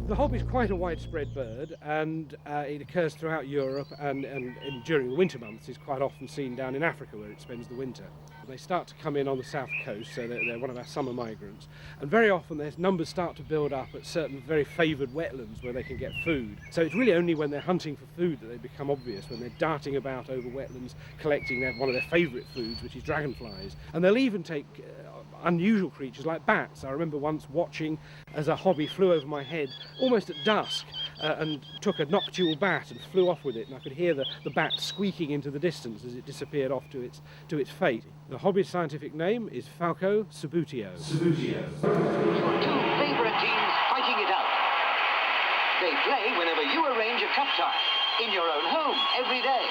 The hob is quite a widespread bird, and it occurs throughout Europe, and during the winter months is quite often seen down in Africa where it spends the winter. They start to come in on the south coast, so they're one of our summer migrants, and very often their numbers start to build up at certain very favoured wetlands where they can get food. So it's really only when they're hunting for food that they become obvious, when they're darting about over wetlands collecting one of their favourite foods, which is dragonflies. And they'll even take unusual creatures like bats. I remember once watching as a hobby flew over my head almost at dusk and took a nocturnal bat and flew off with it, and I could hear the bat squeaking into the distance as it disappeared off to its fate. The hobby's scientific name is Falco Subbuteo. Subbuteo. Two favourite teams fighting it out. They play whenever you arrange a cup tie in your own home every day.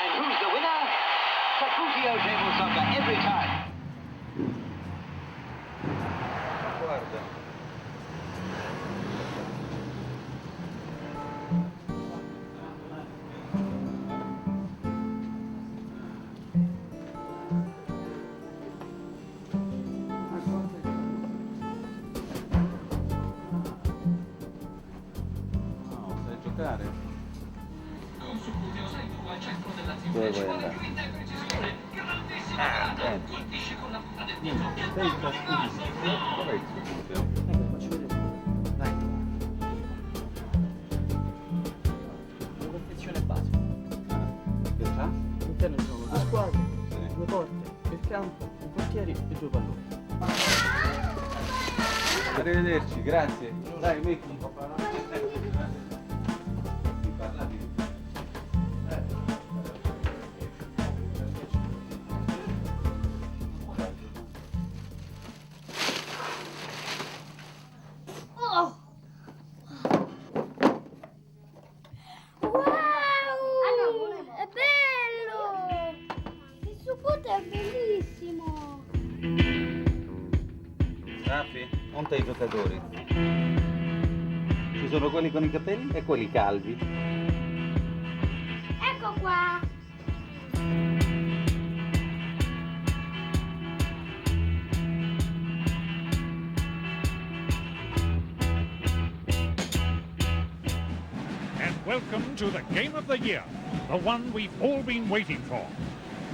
And who's the winner? Subbuteo table soccer every time. Guarda. Sai giocare? Con Subbuteo sei tu al centro dell'azione. Dove Ci vuoi vuole andare? più interpretazione. Grandissima parata. Colpisce con la punta del dito. Sei trasferito. Dov'è il Subbuteo? Faccio vedere. Dai. Una confezione base. Che c'ha? All'interno ci sono due squadre, due porte, il campo, i portieri e i giocatori. Arrivederci, grazie. Dai, metti. È bello! Il Subbuteo è bellissimo! Raffi, monta i giocatori. Ci sono quelli con i capelli e quelli calvi. Ecco qua! And welcome to the game of the year, the one we've all been waiting for.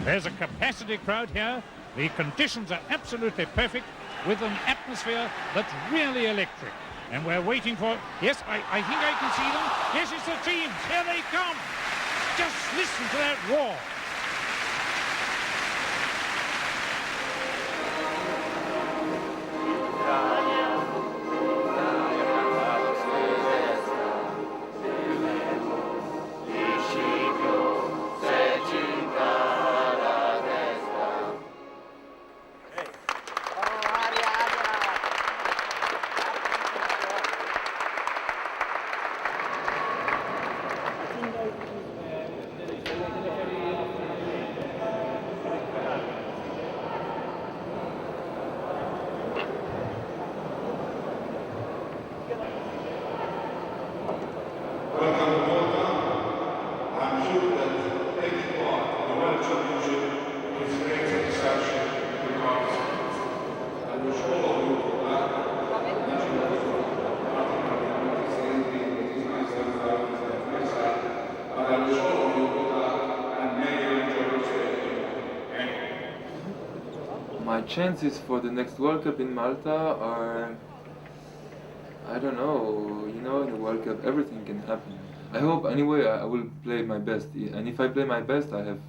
There's a capacity crowd here, the conditions are absolutely perfect, with an atmosphere that's really electric. And we're waiting for, yes, I think I can see them. Yes, it's the teams, here they come. Just listen to that roar. My chances for the next World Cup in Malta are, I don't know, in the World Cup everything can happen. I hope, anyway, I will play my best, and if I play my best I have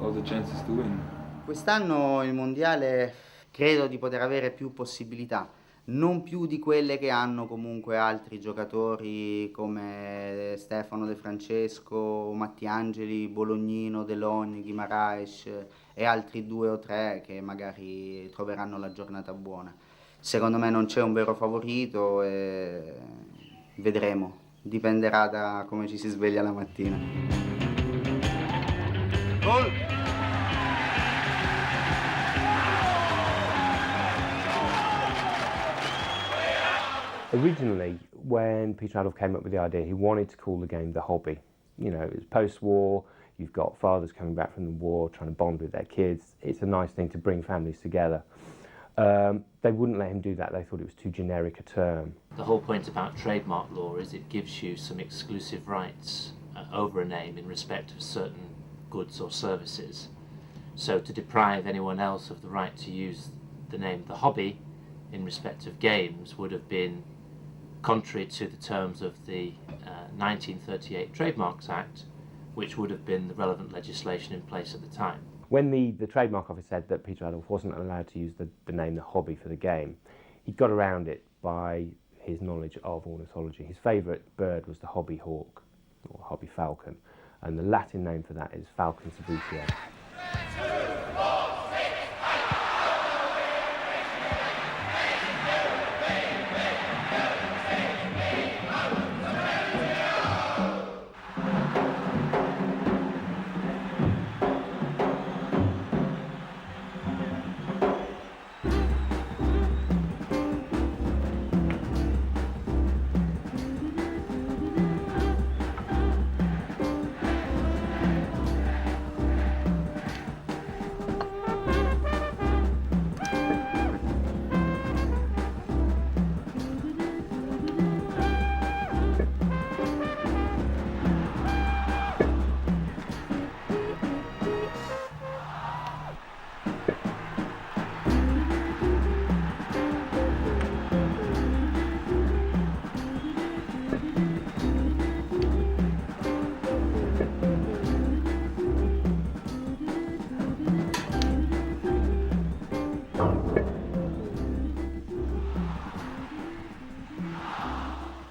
all the chances to win. Quest'anno il mondiale credo di poter avere più possibilità, non più di quelle che hanno comunque altri giocatori come Stefano De Francesco, Mattiangeli, Bolognino, Delon, Guimaraes e altri 2 o 3 che magari troveranno la giornata buona. Secondo me non c'è un vero favorito e vedremo, dipenderà da come ci si sveglia la mattina. Gol! Originally, when Peter Adolph came up with the idea, he wanted to call the game The Hobby. You know, it was post-war, you've got fathers coming back from the war, trying to bond with their kids. It's a nice thing to bring families together. They wouldn't let him do that, they thought it was too generic a term. The whole point about trademark law is it gives you some exclusive rights over a name in respect of certain goods or services. So to deprive anyone else of the right to use the name The Hobby in respect of games would have been contrary to the terms of the 1938 Trademarks Act, which would have been the relevant legislation in place at the time. When the Trademark Office said that Peter Adolph wasn't allowed to use the name The Hobby for the game, he got around it by his knowledge of ornithology. His favourite bird was the hobby hawk, or hobby falcon, and the Latin name for that is Falcon Subbuteo.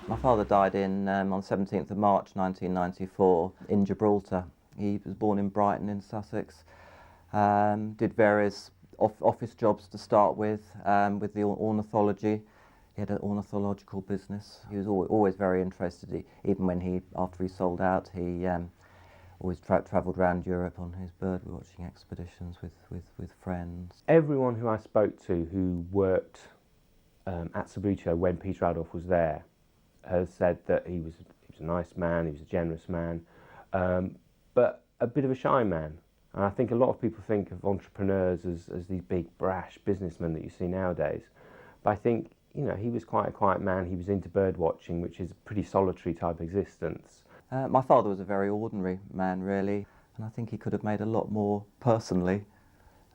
My father died on 17th of March 1994 in Gibraltar. He was born in Brighton in Sussex, did various office jobs to start with the ornithology. He had an ornithological business. He was always very interested. Even when after he sold out, he always travelled around Europe on his bird watching expeditions with friends. Everyone who I spoke to who worked at Subbuteo when Peter Adolph was there has said that he was a nice man, he was a generous man, but a bit of a shy man. And I think a lot of people think of entrepreneurs as these big brash businessmen that you see nowadays. But I think, you know, he was quite a quiet man. He was into bird watching, which is a pretty solitary type existence. My father was a very ordinary man, really, and I think he could have made a lot more personally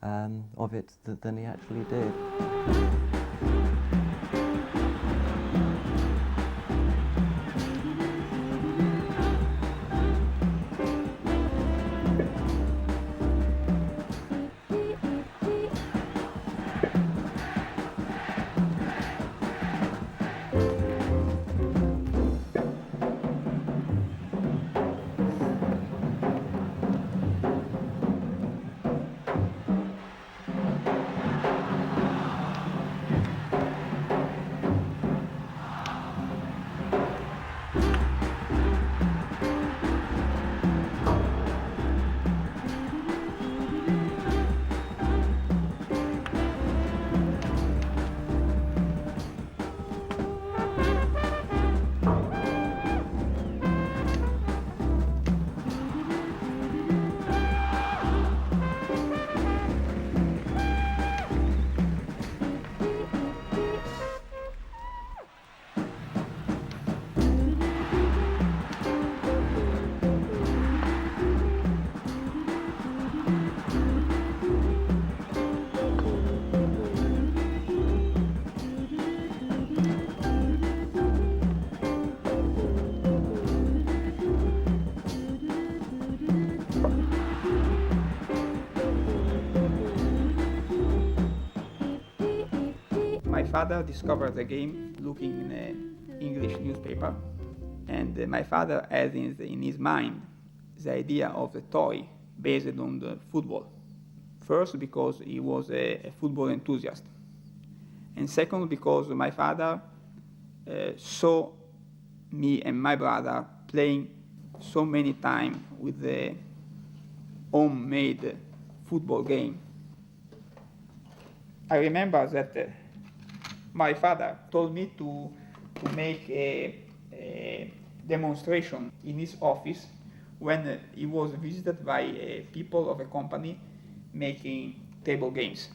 of it than he actually did. My father discovered the game looking in an English newspaper, and my father has in his mind the idea of a toy based on the football. First, because he was a football enthusiast, and second, because my father saw me and my brother playing so many times with the homemade football game. I remember that my father told me to to make a demonstration in his office when he was visited by people of a company making table games.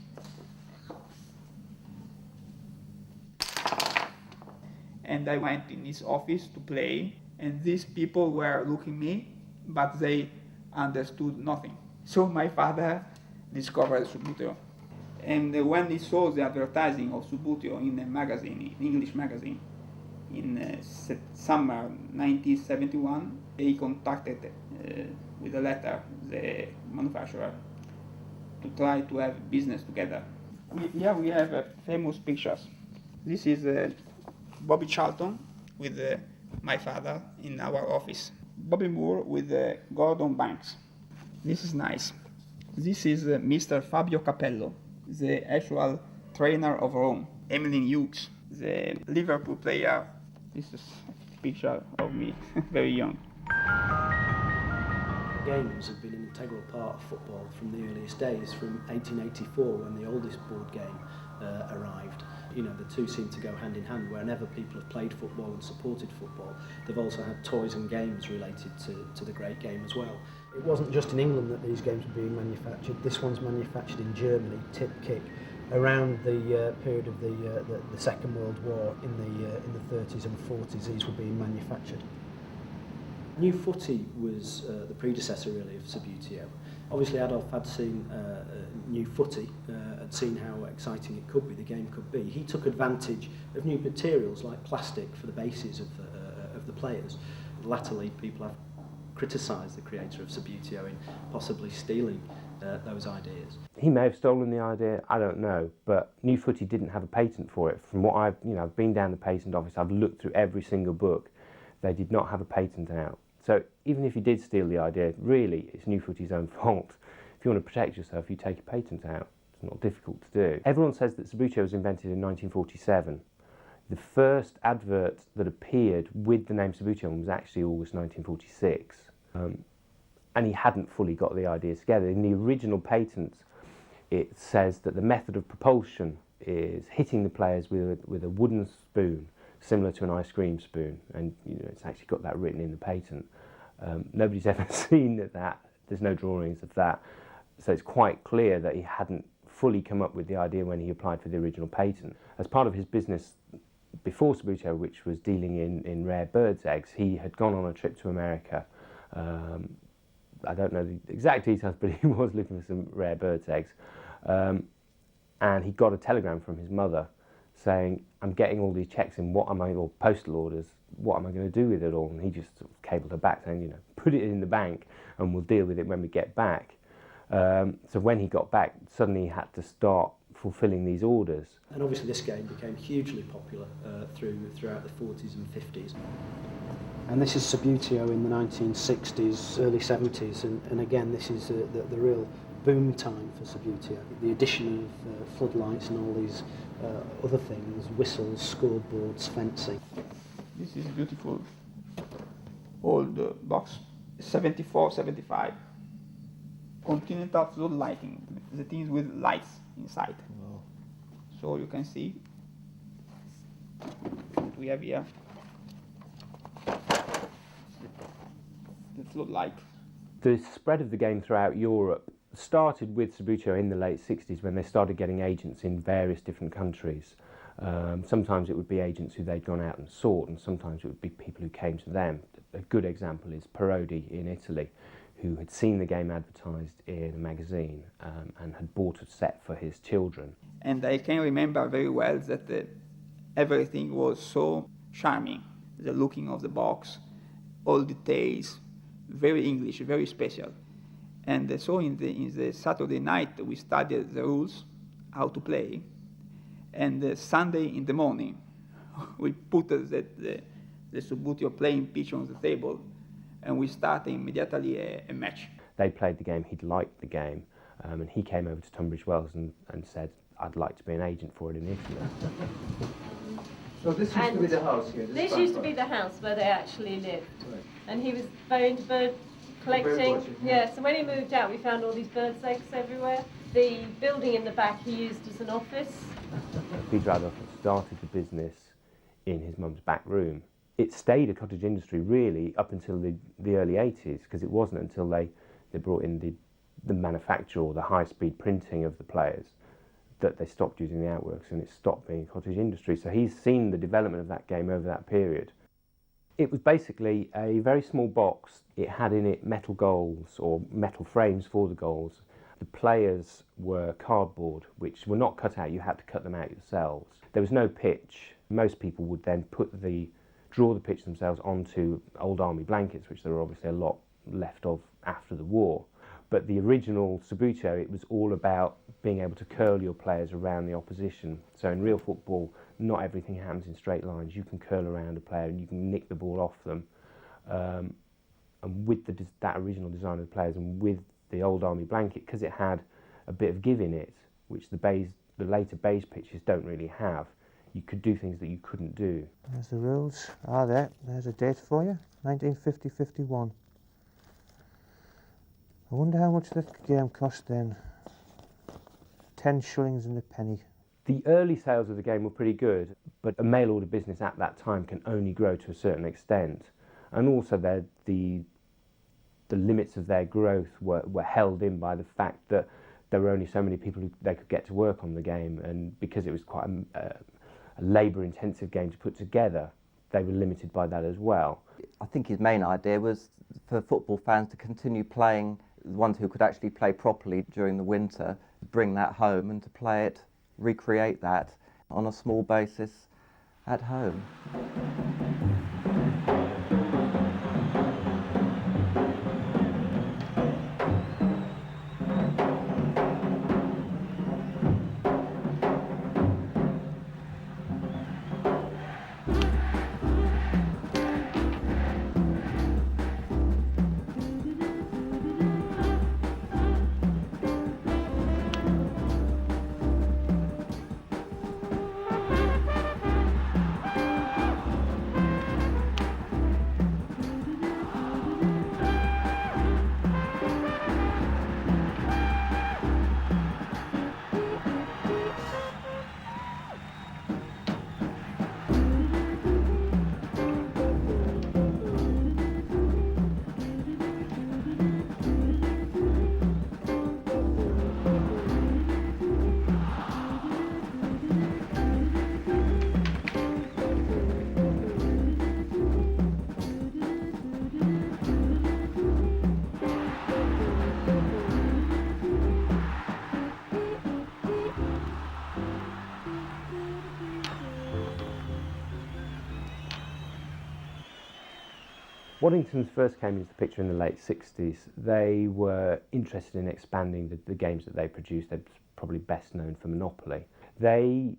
And I went in his office to play, and these people were looking at me, but they understood nothing. So my father discovered Subbuteo. And when he saw the advertising of Subbuteo in a magazine, in English magazine, in summer 1971, he contacted with a letter the manufacturer to try to have business together. Here we have famous pictures. This is Bobby Charlton with my father in our office. Bobby Moore with Gordon Banks. This is nice. This is Mr. Fabio Capello, the actual trainer of Rome. Emily Hughes, the Liverpool player. This is a picture of me, very young. Games have been an integral part of football from the earliest days, from 1884 when the oldest board game arrived. You know, the two seem to go hand in hand. Whenever people have played football and supported football, they've also had toys and games related to the great game as well. It wasn't just in England that these games were being manufactured. This one's manufactured in Germany, Tip Kick, around the period of the Second World War in the 30s and 40s. These were being manufactured. New Footy was the predecessor really of Subbuteo. Obviously Adolph had seen New Footy, had seen how exciting it could be, the game could be. He took advantage of new materials like plastic for the bases of the players. Latterly people have criticised the creator of Subbuteo in possibly stealing those ideas. He may have stolen the idea, I don't know, but New Footy didn't have a patent for it. From what I've been down the patent office, I've looked through every single book. They did not have a patent out. So even if you did steal the idea, really it's New Footy's own fault. If you want to protect yourself, you take a patent out. It's not difficult to do. Everyone says that Subbuteo was invented in 1947. The first advert that appeared with the name Subbuteo was actually August 1946. And he hadn't fully got the ideas together. In the original patent, it says that the method of propulsion is hitting the players with a wooden spoon, similar to an ice cream spoon, and it's actually got that written in the patent. Nobody's ever seen that. There's no drawings of that, so it's quite clear that he hadn't fully come up with the idea when he applied for the original patent. As part of his business before Subbuteo, which was dealing in rare birds' eggs, he had gone on a trip to America. I don't know the exact details, but he was looking for some rare birds' eggs, and he got a telegram from his mother saying, I'm getting all these checks in, or postal orders, what am I going to do with it all? And he just sort of cabled her back saying, put it in the bank and we'll deal with it when we get back. So when he got back, suddenly he had to start fulfilling these orders. And obviously this game became hugely popular throughout the 40s and 50s. And this is Subbuteo in the 1960s, early 70s, and again this is the real boom time for Subbuteo. The addition of floodlights and all these other things, whistles, scoreboards, fencing. This is beautiful old box, 74, 75. Continental flood lighting, the things with lights inside. Wow. So you can see, we have here the floodlight. The spread of the game throughout Europe started with Subbuteo in the late 60s when they started getting agents in various different countries. Sometimes it would be agents who they'd gone out and sought, and sometimes it would be people who came to them. A good example is Parodi in Italy, who had seen the game advertised in a magazine and had bought a set for his children. And I can remember very well that everything was so charming. The looking of the box, all details, very English, very special. And so in the Saturday night we studied the rules, how to play, and Sunday in the morning we put the Subbuteo playing pitch on the table, and we started immediately a match. They played the game, he'd liked the game, and he came over to Tunbridge Wells and said, I'd like to be an agent for it in Italy. So this used to be the house here? This used to be the house where they actually lived. Right. And he was very into bird collecting. So when he moved out, we found all these birds' eggs everywhere. The building in the back he used as an office. Peter Adolph started the business in his mum's back room. It stayed a cottage industry really up until the early 80s, because it wasn't until they brought in the manufacture or the high-speed printing of the players that they stopped using the outworks and it stopped being a cottage industry. So he's seen the development of that game over that period. It was basically a very small box. It had in it metal goals or metal frames for the goals. The players were cardboard, which were not cut out. You had to cut them out yourselves. There was no pitch. Most people would then draw the pitch themselves onto old army blankets, which there were obviously a lot left of after the war. But the original Subbuteo, it was all about being able to curl your players around the opposition. So in real football, not everything happens in straight lines. You can curl around a player and you can nick the ball off them. And with that original design of the players and with the old army blanket, because it had a bit of give in it, which the later base pitches don't really have, you could do things that you couldn't do. There's the rules. There's a date for you, 1950-51. I wonder how much the game cost then. 10 shillings and a penny. The early sales of the game were pretty good, but a mail order business at that time can only grow to a certain extent. And also the limits of their growth were held in by the fact that there were only so many people who they could get to work on the game, and because it was quite a labour-intensive game to put together, they were limited by that as well. I think his main idea was for football fans to continue playing, the ones who could actually play properly during the winter, bring that home and to play it, recreate that on a small basis at home. Waddingtons first came into the picture in the late 60s. They were interested in expanding the games that they produced. They're probably best known for Monopoly. They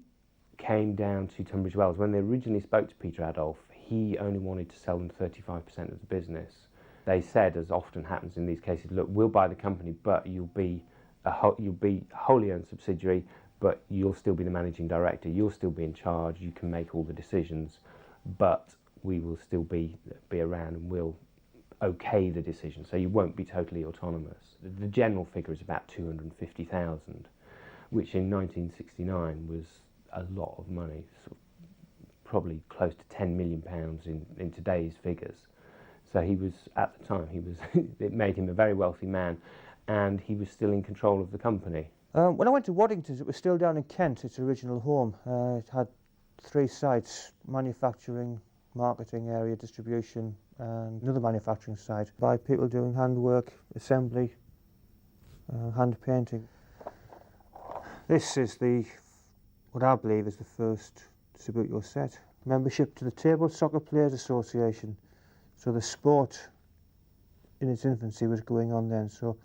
came down to Tunbridge Wells. When they originally spoke to Peter Adolph, he only wanted to sell them 35% of the business. They said, as often happens in these cases, look, we'll buy the company, but you'll be wholly owned subsidiary, but you'll still be the managing director. You'll still be in charge. You can make all the decisions, but we will still be around and we'll okay the decision, so you won't be totally autonomous. The general figure is about 250,000, which in 1969 was a lot of money, sort of probably close to £10 million in today's figures. So he was, at the time, it made him a very wealthy man, and he was still in control of the company. When I went to Waddingtons, it was still down in Kent, its original home. It had 3 sites: manufacturing, marketing area, distribution, and another manufacturing site by people doing handwork, assembly, hand painting. This is what I believe is the first Subbuteo set. Membership to the Table Soccer Players Association. So the sport in its infancy was going on then. So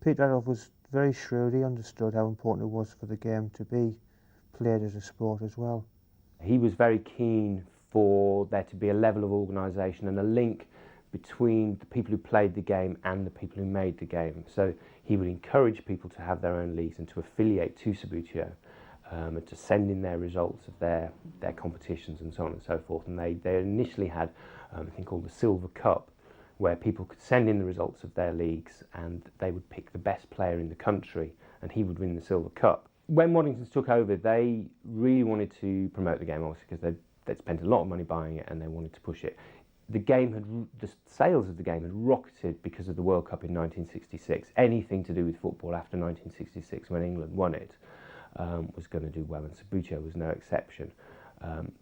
Peter Adolph was very shrewd. He understood how important it was for the game to be played as a sport as well. He was very keen for there to be a level of organisation and a link between the people who played the game and the people who made the game. So he would encourage people to have their own leagues and to affiliate to Subbuteo, and to send in their results of their competitions and so on and so forth. And they initially had a thing called the Silver Cup, where people could send in the results of their leagues and they would pick the best player in the country and he would win the Silver Cup. When Waddingtons took over, they really wanted to promote the game, obviously, because they'd spent a lot of money buying it and they wanted to push it. The sales of the game had rocketed because of the World Cup in 1966. Anything to do with football after 1966, when England won it, was going to do well, and Subbuteo was no exception.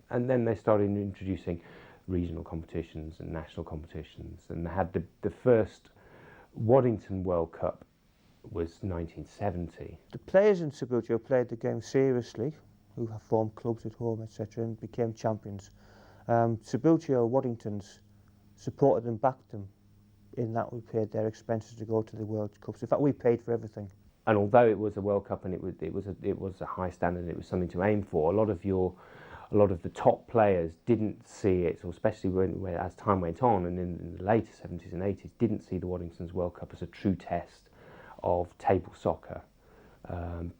And then they started introducing regional competitions and national competitions, and they had the first Waddington World Cup was 1970. The players in Subbuteo played the game seriously, who have formed clubs at home, etc., and became champions. Subbuteo, Waddingtons supported them, backed them, in that we paid their expenses to go to the World Cups. In fact, we paid for everything. And although it was a World Cup and it was a high standard, it was something to aim for, a lot of the top players didn't see it, or especially when as time went on, and in the later 70s and 80s, didn't see the Waddingtons World Cup as a true test of table soccer,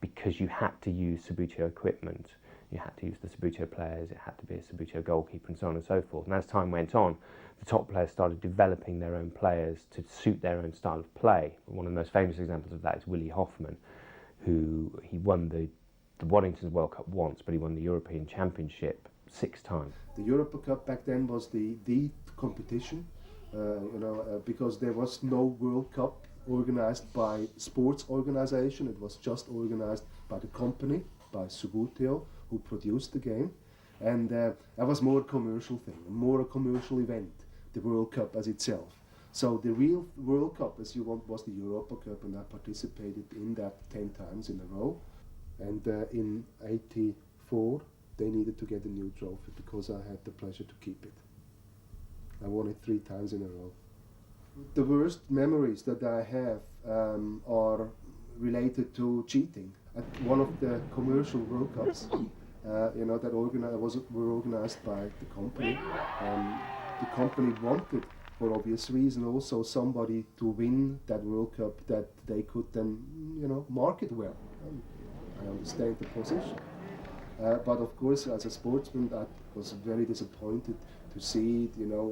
because you had to use Subbuteo equipment. You had to use the Subbuteo players, it had to be a Subbuteo goalkeeper, and so on and so forth. And as time went on, the top players started developing their own players to suit their own style of play. One of the most famous examples of that is Willie Hoffman, he won the Waddingtons World Cup once, but he won the European Championship 6 times. The Europa Cup back then was the competition, because there was no World Cup organized by sports organization. It was just organized by the company, by Subbuteo, who produced the game, and that was more a commercial thing, more a commercial event, the World Cup as itself. So the real World Cup, as you want, was the Europa Cup, and I participated in that 10 times in a row. And in '84, they needed to get a new trophy because I had the pleasure to keep it. I won it 3 times in a row. The worst memories that I have are related to cheating. At one of the commercial World Cups, that were organized by the company. The company wanted, for obvious reason, also somebody to win that World Cup that they could then, market well. I understand the position. But of course, as a sportsman, I was very disappointed to see,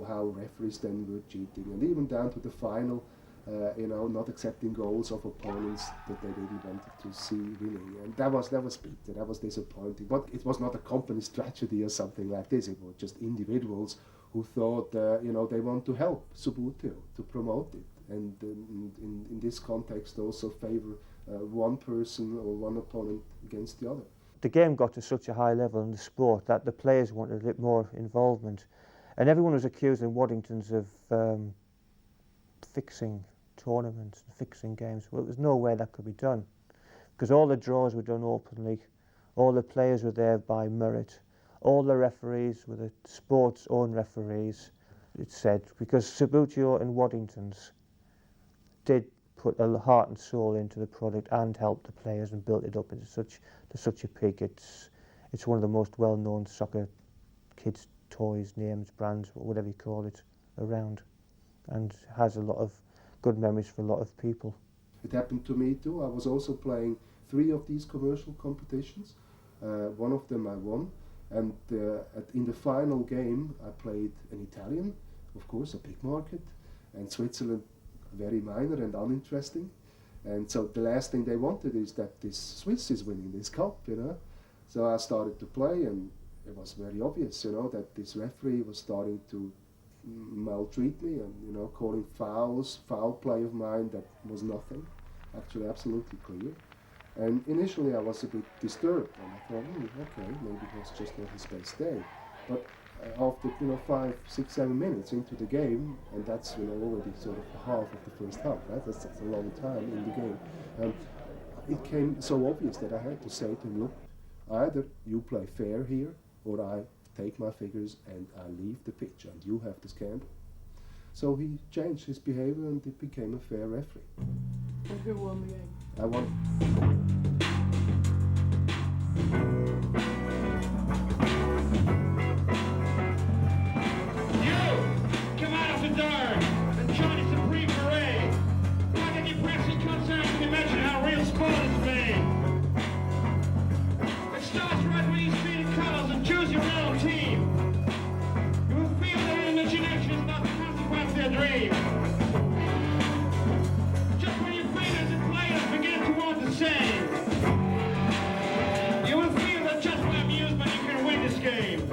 how referees then were cheating, and even down to the final, not accepting goals of opponents that they really wanted to see winning, and that was bitter. That was disappointing. But it was not a company strategy or something like this. It was just individuals who thought, they want to help Subbuteo to promote it, and in this context also favor one person or one opponent against the other. The game got to such a high level in the sport that the players wanted a bit more involvement, and everyone was accusing Waddingtons of fixing tournaments and fixing games. Well, there's no way that could be done, because all the draws were done openly, all the players were there by merit, all the referees were the sport's own referees, it said, because Subbuteo and Waddingtons did put a heart and soul into the product and helped the players and built it up into such a peak. It's one of the most well-known soccer kids' toys, names, brands, whatever you call it, around, and has a lot of good memories for a lot of people. It happened to me too. I was also playing 3 of these commercial competitions. One of them I won, and in the final game I played an Italian, of course, a big market, and Switzerland, very minor and uninteresting. And so the last thing they wanted is that this Swiss is winning this cup, So I started to play, and it was very obvious, that this referee was starting to maltreat me and, calling foul play of mine that was nothing, actually absolutely clear. And initially I was a bit disturbed, and I thought, okay, maybe it was just not his best day. But after 5, 6, 7 minutes into the game, and that's already sort of half of the first half, right? That's a long time in the game. It came so obvious that I had to say to him, look, either you play fair here, or I take my figures and I leave the pitch, and you have the scandal. So he changed his behavior, and it became a fair referee. And who won the game? I won. Come out of the dark and join the Supreme Parade. How can you press your concerns and imagine how real sport is made? It starts right when you see the colors and choose your own team. You will feel that your imagination is not the consequence of their dream. Just when you feel as the players begin to want the same, you will feel that just by amusement you can win this game.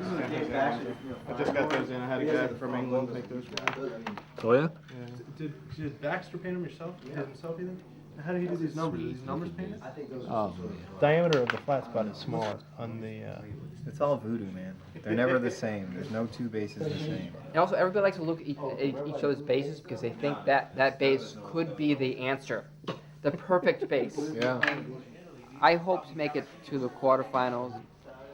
I just got those in. I had a guy from England make those for me. Oh yeah? Did Baxter paint them yourself? Himself, you think? How did he do these numbers? Are these numbers painted? Diameter of the flat spot is smaller on the. It's all voodoo, man. They're never the same. There's no two bases the same. And also, everybody likes to look at each other's bases because they think that base could be the answer, the perfect base. Yeah. I hope to make it to the quarterfinals.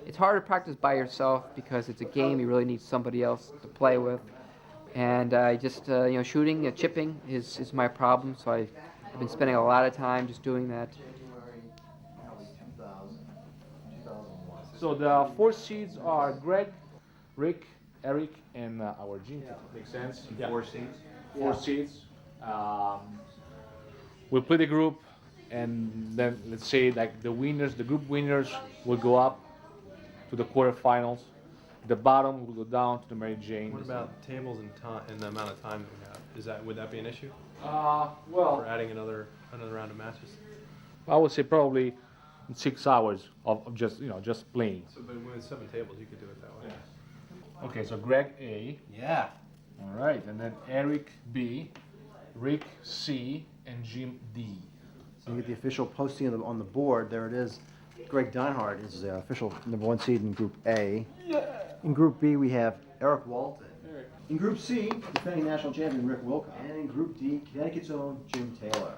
It's hard to practice by yourself because it's a game you really need somebody else to play with. And shooting, chipping is my problem. So I've been spending a lot of time just doing that. So the 4 seeds are Greg, Rick, Eric, and our gym team. Makes sense? Yeah. 4 seeds? 4 seeds. We'll play the group, and then let's say like the winners, the group winners will go up to the quarterfinals. The bottom will go down to the Mary Jane. What about tables and time and the amount of time that we have? Would that be an issue? Well, for adding another round of matches. I would say probably 6 hours of just just playing. So, but with 7 tables, you could do it that way. Yeah. Okay, so Greg A. Yeah. All right, and then Eric B, Rick C, and Jim D. So you get the official posting on the board. There it is. Greg Dinehard is the official #1 seed in Group A. Yeah. In Group B, we have Eric Walton. In Group C, defending national champion Rick Wilcox. And in Group D, Connecticut's own Jim Taylor.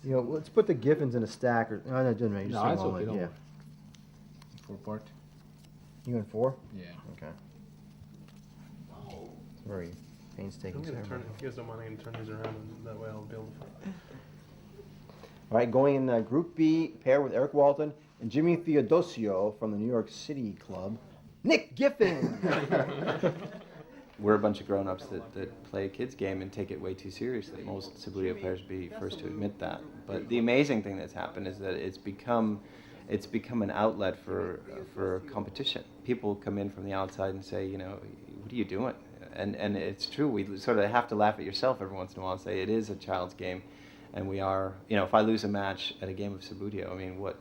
You know, let's put the Giffins in a stack. Or, no, it doesn't matter. No, that's okay. Yeah. 4 part. You in 4? Yeah. Okay. It's very painstaking. If you guys don't mind, I'm going to turn these around, and that way I'll be able to find. All right, going in Group B, paired with Eric Walton and Jimmy Theodosio from the New York City club, Nick Giffen. We're a bunch of grown-ups that play a kid's game and take it way too seriously. Most Subbuteo players would be first to admit that. But the amazing thing that's happened is that it's become an outlet for competition. People come in from the outside and say, what are you doing? And it's true. We sort of have to laugh at yourself every once in a while and say it is a child's game. And we are, if I lose a match at a game of Subbuteo, I mean, what,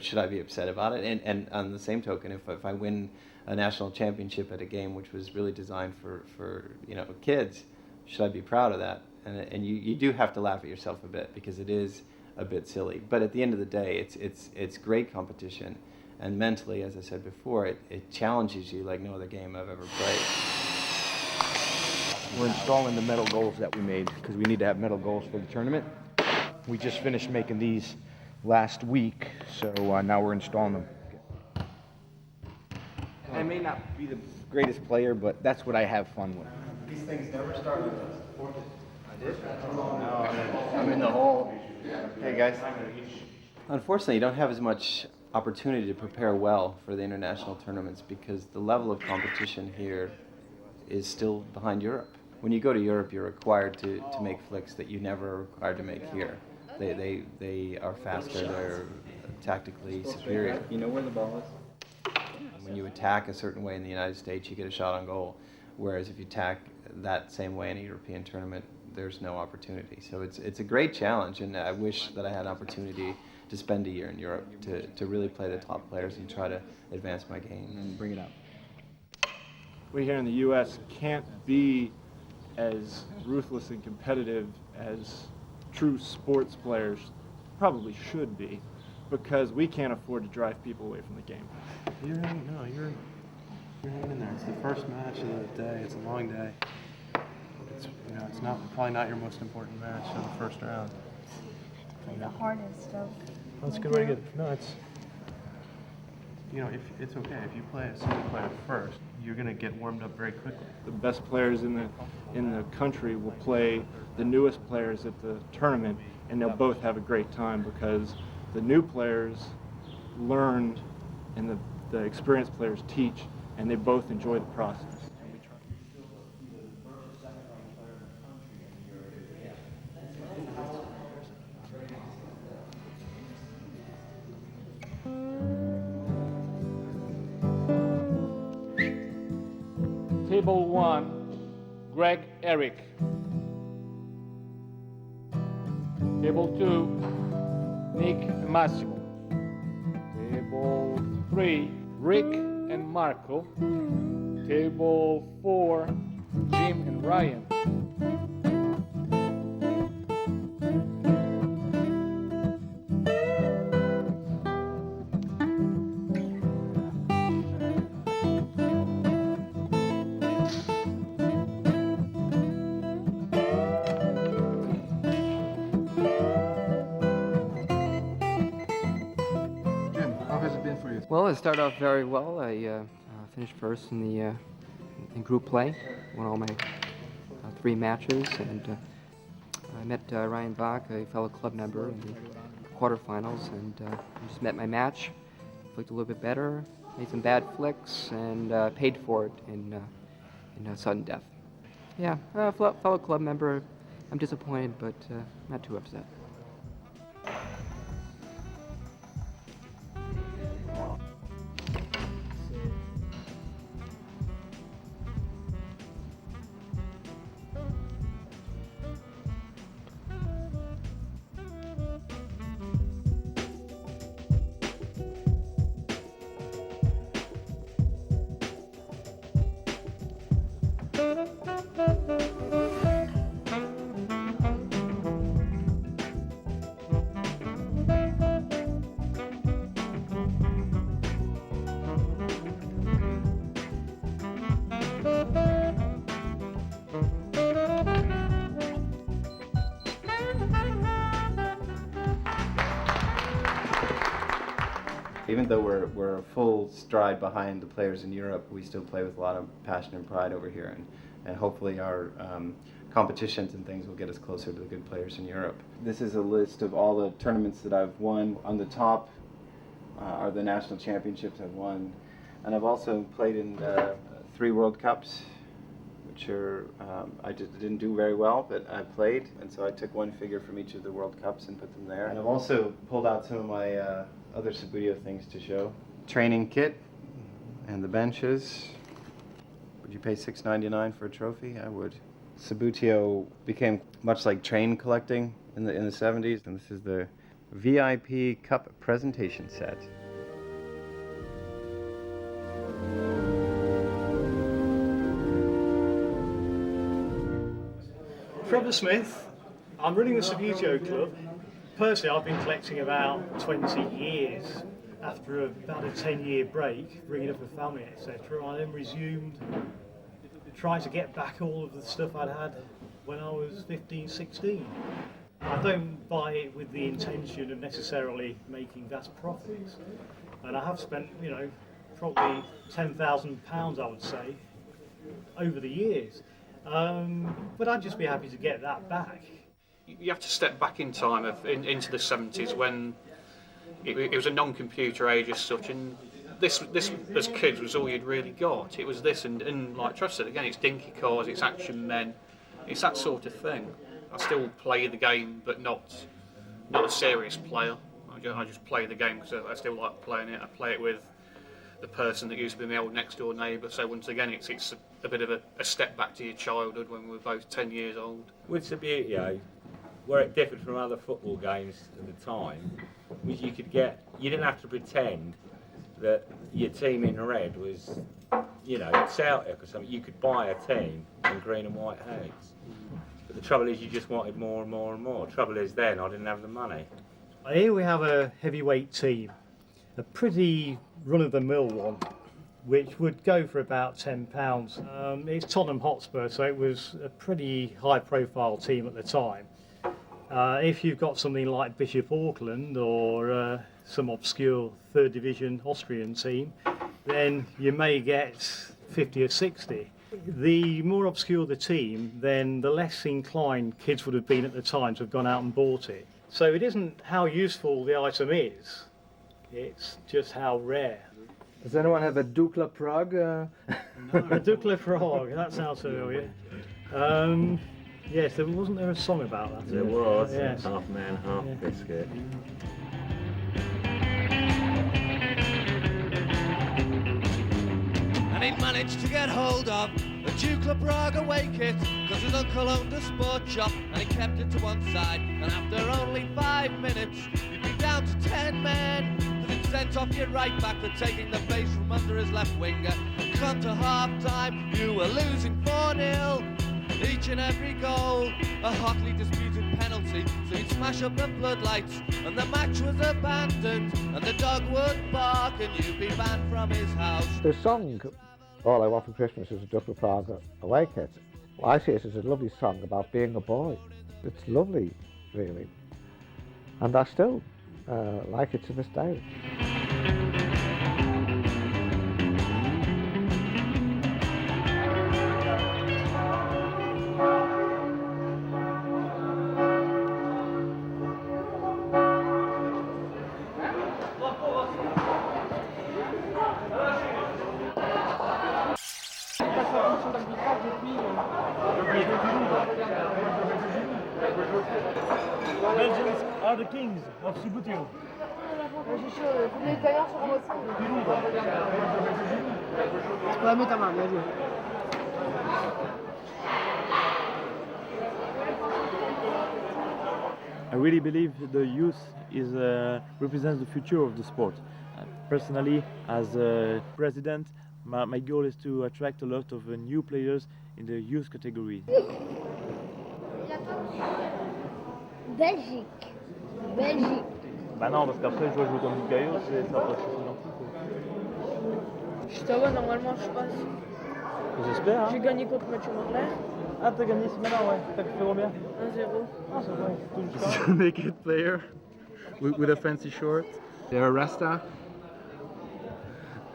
should I be upset about it? And on the same token, if I win a national championship at a game which was really designed for kids, should I be proud of that? And you do have to laugh at yourself a bit because it is a bit silly. But at the end of the day, it's great competition. And mentally, as I said before, it challenges you like no other game I've ever played. We're installing the metal goals that we made because we need to have metal goals for the tournament. We just finished making these last week, so now we're installing them. I may not be the greatest player, but that's what I have fun with. These things never start with us. I did? No, I'm in the hole. Hey guys. Unfortunately, you don't have as much opportunity to prepare well for the international tournaments because the level of competition here is still behind Europe. When you go to Europe, you're required to make flicks that you never are required to make here. They are faster, they're tactically superior. You know where the ball is? When you attack a certain way in the United States, you get a shot on goal. Whereas if you attack that same way in a European tournament, there's no opportunity. So it's a great challenge, and I wish that I had an opportunity to spend a year in Europe to really play the top players and try to advance my game. And bring it up. We here in the U.S. can't be as ruthless and competitive as true sports players probably should be, because we can't afford to drive people away from the game. You're hanging in there. It's the first match of the day. It's a long day. It's probably not your most important match in the first round. The hardest of. That's a good way to get. No, it's. If it's okay if you play a single player first, you're going to get warmed up very quickly. The best players in the country will play the newest players at the tournament, and they'll both have a great time because the new players learn and the experienced players teach, and they both enjoy the process. Table 1, Greg, Eric. Table 2, Nick and Massimo. Table Table 3, Rick and Marco. Table 4, Jim and Ryan. How has it been for you? Well, it started off very well. I finished first in the in group play, won all my 3 matches, and I met Ryan Bach, a fellow club member, in the quarterfinals, and I just met my match, flicked a little bit better, made some bad flicks, and paid for it in sudden death. Yeah, fellow club member. I'm disappointed, but not too upset. Even though we're a full stride behind the players in Europe, we still play with a lot of passion and pride over here, and hopefully our competitions and things will get us closer to the good players in Europe. This is a list of all the tournaments that I've won. On the top are the national championships I've won, and I've also played in 3 World Cups, which are I just didn't do very well, but I played, and so I took 1 figure from each of the World Cups and put them there. And I've also pulled out some of my other Subbuteo things to show. Training kit and the benches. Would you pay $6.99 for a trophy? I would. Subbuteo became much like train collecting in the 70s, and this is the VIP Cup presentation set. Trevor Smith. I'm running the Subbuteo Club. Personally, I've been collecting about 20 years. After about a 10-year break, bringing up a family, etc., I then resumed trying to get back all of the stuff I'd had when I was 15, 16. I don't buy it with the intention of necessarily making vast profits. And I have spent, probably £10,000, I would say, over the years. But I'd just be happy to get that back. You have to step back in time into the 70s when it was a non-computer age as such, and this as kids was all you'd really got. It was this, and like Trev said again, it's dinky cars, it's action men, it's that sort of thing. I still play the game, but not a serious player. I just play the game because I still like playing it. I play it with the person that used to be my old next door neighbour. So once again, it's a bit of a step back to your childhood when we were both 10 years old. With Subbuteo, where it differed from other football games at the time, was you didn't have to pretend that your team in red was, Celtic or something. You could buy a team in green and white hoods. But the trouble is you just wanted more and more and more. Trouble is then I didn't have the money. Here we have a heavyweight team, a pretty run-of-the-mill one, which would go for about £10. It's Tottenham Hotspur, so it was a pretty high-profile team at the time. If you've got something like Bishop Auckland or some obscure 3rd Division Austrian team, then you may get 50 or 60. The more obscure the team, then the less inclined kids would have been at the time to have gone out and bought it. So it isn't how useful the item is, it's just how rare. Does anyone have a Dukla Prague? No. A Dukla Prague, that sounds familiar. Yes, wasn't there a song about that? There was, yes. Half man, half biscuit. And he managed to get hold of a Dukla Prague away kit, cause his uncle owned a sports shop and he kept it to one side. And after only 5 minutes, you'd be down to 10 men, cause it sent off your right back for taking the base from under his left winger. Come to half-time, you were losing 4-0. Each and every goal, a hotly disputed penalty, so you'd smash up the floodlights, and the match was abandoned, and the dog would bark, and you'd be banned from his house. The song, All I Want for Christmas is a Duck of Prague away kit. Well, I see it as a lovely song about being a boy. It's lovely, really. And I still like it to this day. Belgians are the kings of Subbuteo. Ouais, mets ta main, bien joué. I really believe the youth represents the future of the sport. Personally, as a president, my goal is to attract a lot of new players in the youth category. Belgique. Belgique. Bah non, parce qu'après, je dois jouer comme Gaillot, ça va pas se Je t'avoue, normalement, je passe. J'espère. Hein. J'ai gagné contre Mathieu Marler. Ah, t'as gagné ce matin, ouais. T'as fait combien? 1-0. Ah, c'est vrai. Just a naked player with a fancy short. They're a Rasta.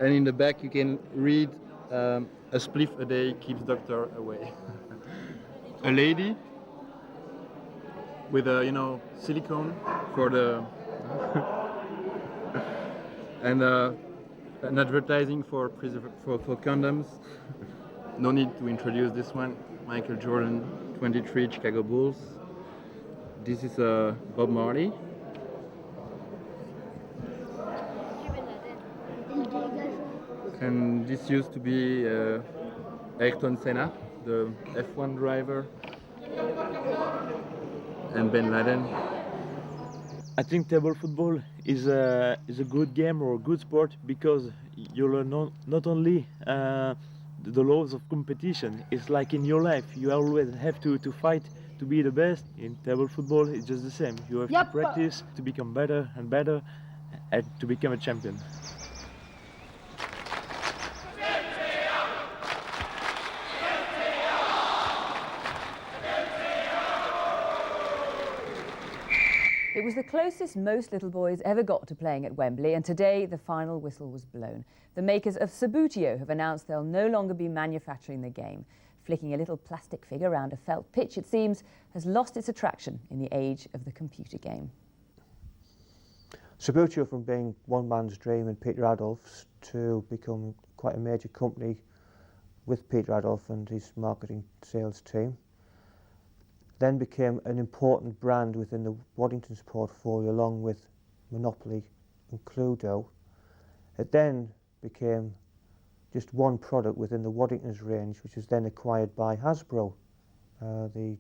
And in the back you can read a spliff a day keeps doctor away. A lady with a, silicone for the and an advertising for condoms. No need to introduce this one. Michael Jordan, 23 Chicago Bulls. This is Bob Marley. And this used to be Ayrton Senna, the F1 driver, and Ben Laden. I think table football is a good game or a good sport because you learn not only the laws of competition. It's like in your life, you always have to fight to be the best. In table football, it's just the same. You have to practice to become better and better and to become a champion. It was the closest most little boys ever got to playing at Wembley, and today the final whistle was blown. The makers of Subbuteo have announced they'll no longer be manufacturing the game. Flicking a little plastic figure around a felt pitch, it seems, has lost its attraction in the age of the computer game. Subbuteo, from being one man's dream and Peter Adolph's, to become quite a major company with Peter Adolph and his marketing sales team, then became an important brand within the Waddingtons portfolio, along with Monopoly and Cluedo. It then became just one product within the Waddingtons range, which was then acquired by Hasbro, the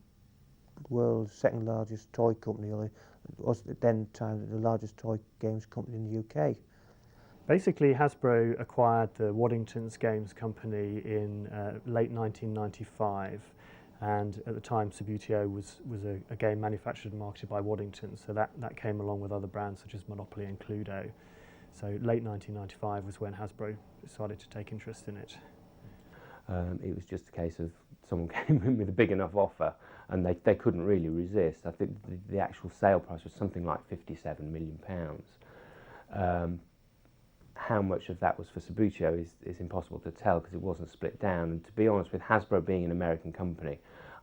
world's second largest toy company, or was at then time the largest toy games company in the UK. Basically, Hasbro acquired the Waddingtons Games Company in late 1995. And at the time, Subbuteo was a game manufactured and marketed by Waddingtons, so that came along with other brands such as Monopoly and Cluedo. So late 1995 was when Hasbro decided to take interest in it. It was just a case of someone came in with a big enough offer and they couldn't really resist. I think the actual sale price was something like £57 million. How much of that was for Subbuteo is impossible to tell because it wasn't split down. And to be honest, with Hasbro being an American company,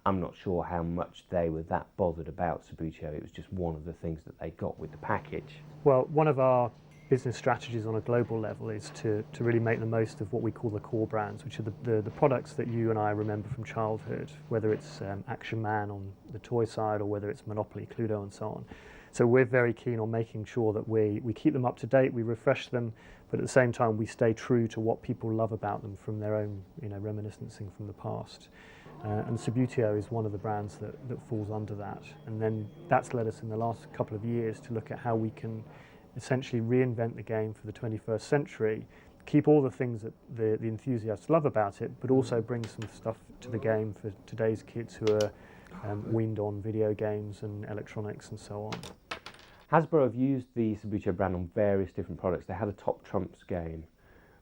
I'm not sure how much they were that bothered about Subbuteo. It was just one of the things that they got with the package. Well, one of our business strategies on a global level is to really make the most of what we call the core brands, which are the products that you and I remember from childhood, whether it's Action Man on the toy side or whether it's Monopoly, Cluedo and so on. So we're very keen on making sure that we keep them up to date, we refresh them, but at the same time we stay true to what people love about them from their own, reminiscing from the past. And Subbuteo is one of the brands that falls under that. And then that's led us in the last couple of years to look at how we can essentially reinvent the game for the 21st century, keep all the things that the enthusiasts love about it, but also bring some stuff to the game for today's kids who are weaned on video games and electronics and so on. Hasbro have used the Subbuteo brand on various different products. They had a Top Trumps game,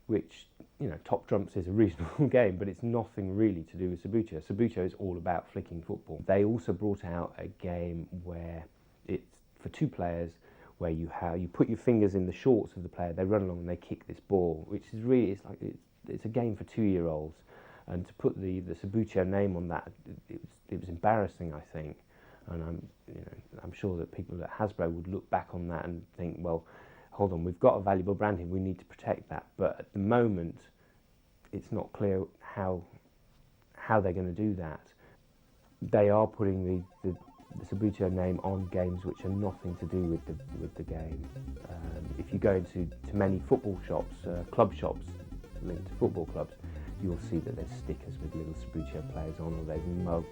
which, you know, Top Trumps is a reasonable game, but it's nothing really to do with Subbuteo. Subbuteo is all about flicking football. They also brought out a game where it's for 2 players, where you put your fingers in the shorts of the player, they run along and they kick this ball, which is really, it's a game for 2-year-olds. And to put the Subbuteo name on that, it was embarrassing, I think. And I'm sure that people at Hasbro would look back on that and think, well, hold on, we've got a valuable brand here, we need to protect that. But at the moment, it's not clear how they're going to do that. They are putting the Subbuteo name on games which are nothing to do with the game. If you go into many football shops, club shops linked to football clubs, you'll see that there's stickers with little Subbuteo players on, or there's mugs.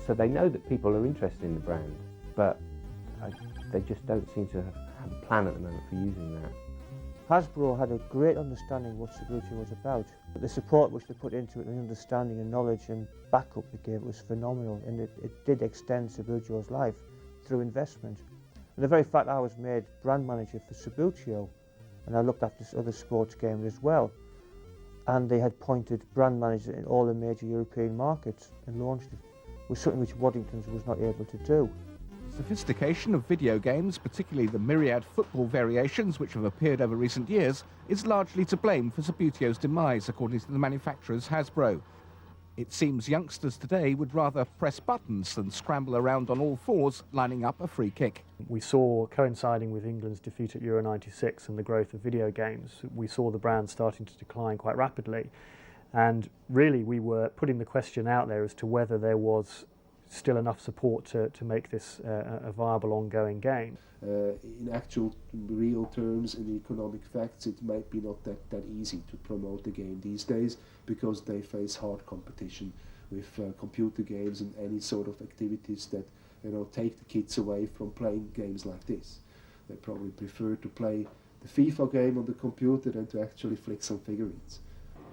So they know that people are interested in the brand, but they just don't seem to have a plan at the moment for using that. Hasbro had a great understanding of what Subbuteo was about. The support which they put into it, and the understanding and knowledge and backup they gave, was phenomenal, and it did extend Subbuteo's life through investment. And the very fact I was made brand manager for Subbuteo, and I looked after other sports games as well, and they had appointed brand managers in all the major European markets and launched it, was something which Waddingtons was not able to do. Sophistication of video games, particularly the myriad football variations which have appeared over recent years, is largely to blame for Subbuteo's demise, according to the manufacturers Hasbro. It seems youngsters today would rather press buttons than scramble around on all fours, lining up a free kick. We saw, coinciding with England's defeat at Euro '96 and the growth of video games, we saw the brand starting to decline quite rapidly. And really we were putting the question out there as to whether there was still enough support to make this a viable ongoing game. In actual real terms, in economic facts, it might be not that easy to promote the game these days, because they face hard competition with computer games and any sort of activities that, you know, take the kids away from playing games like this. They probably prefer to play the FIFA game on the computer than to actually flick some figurines.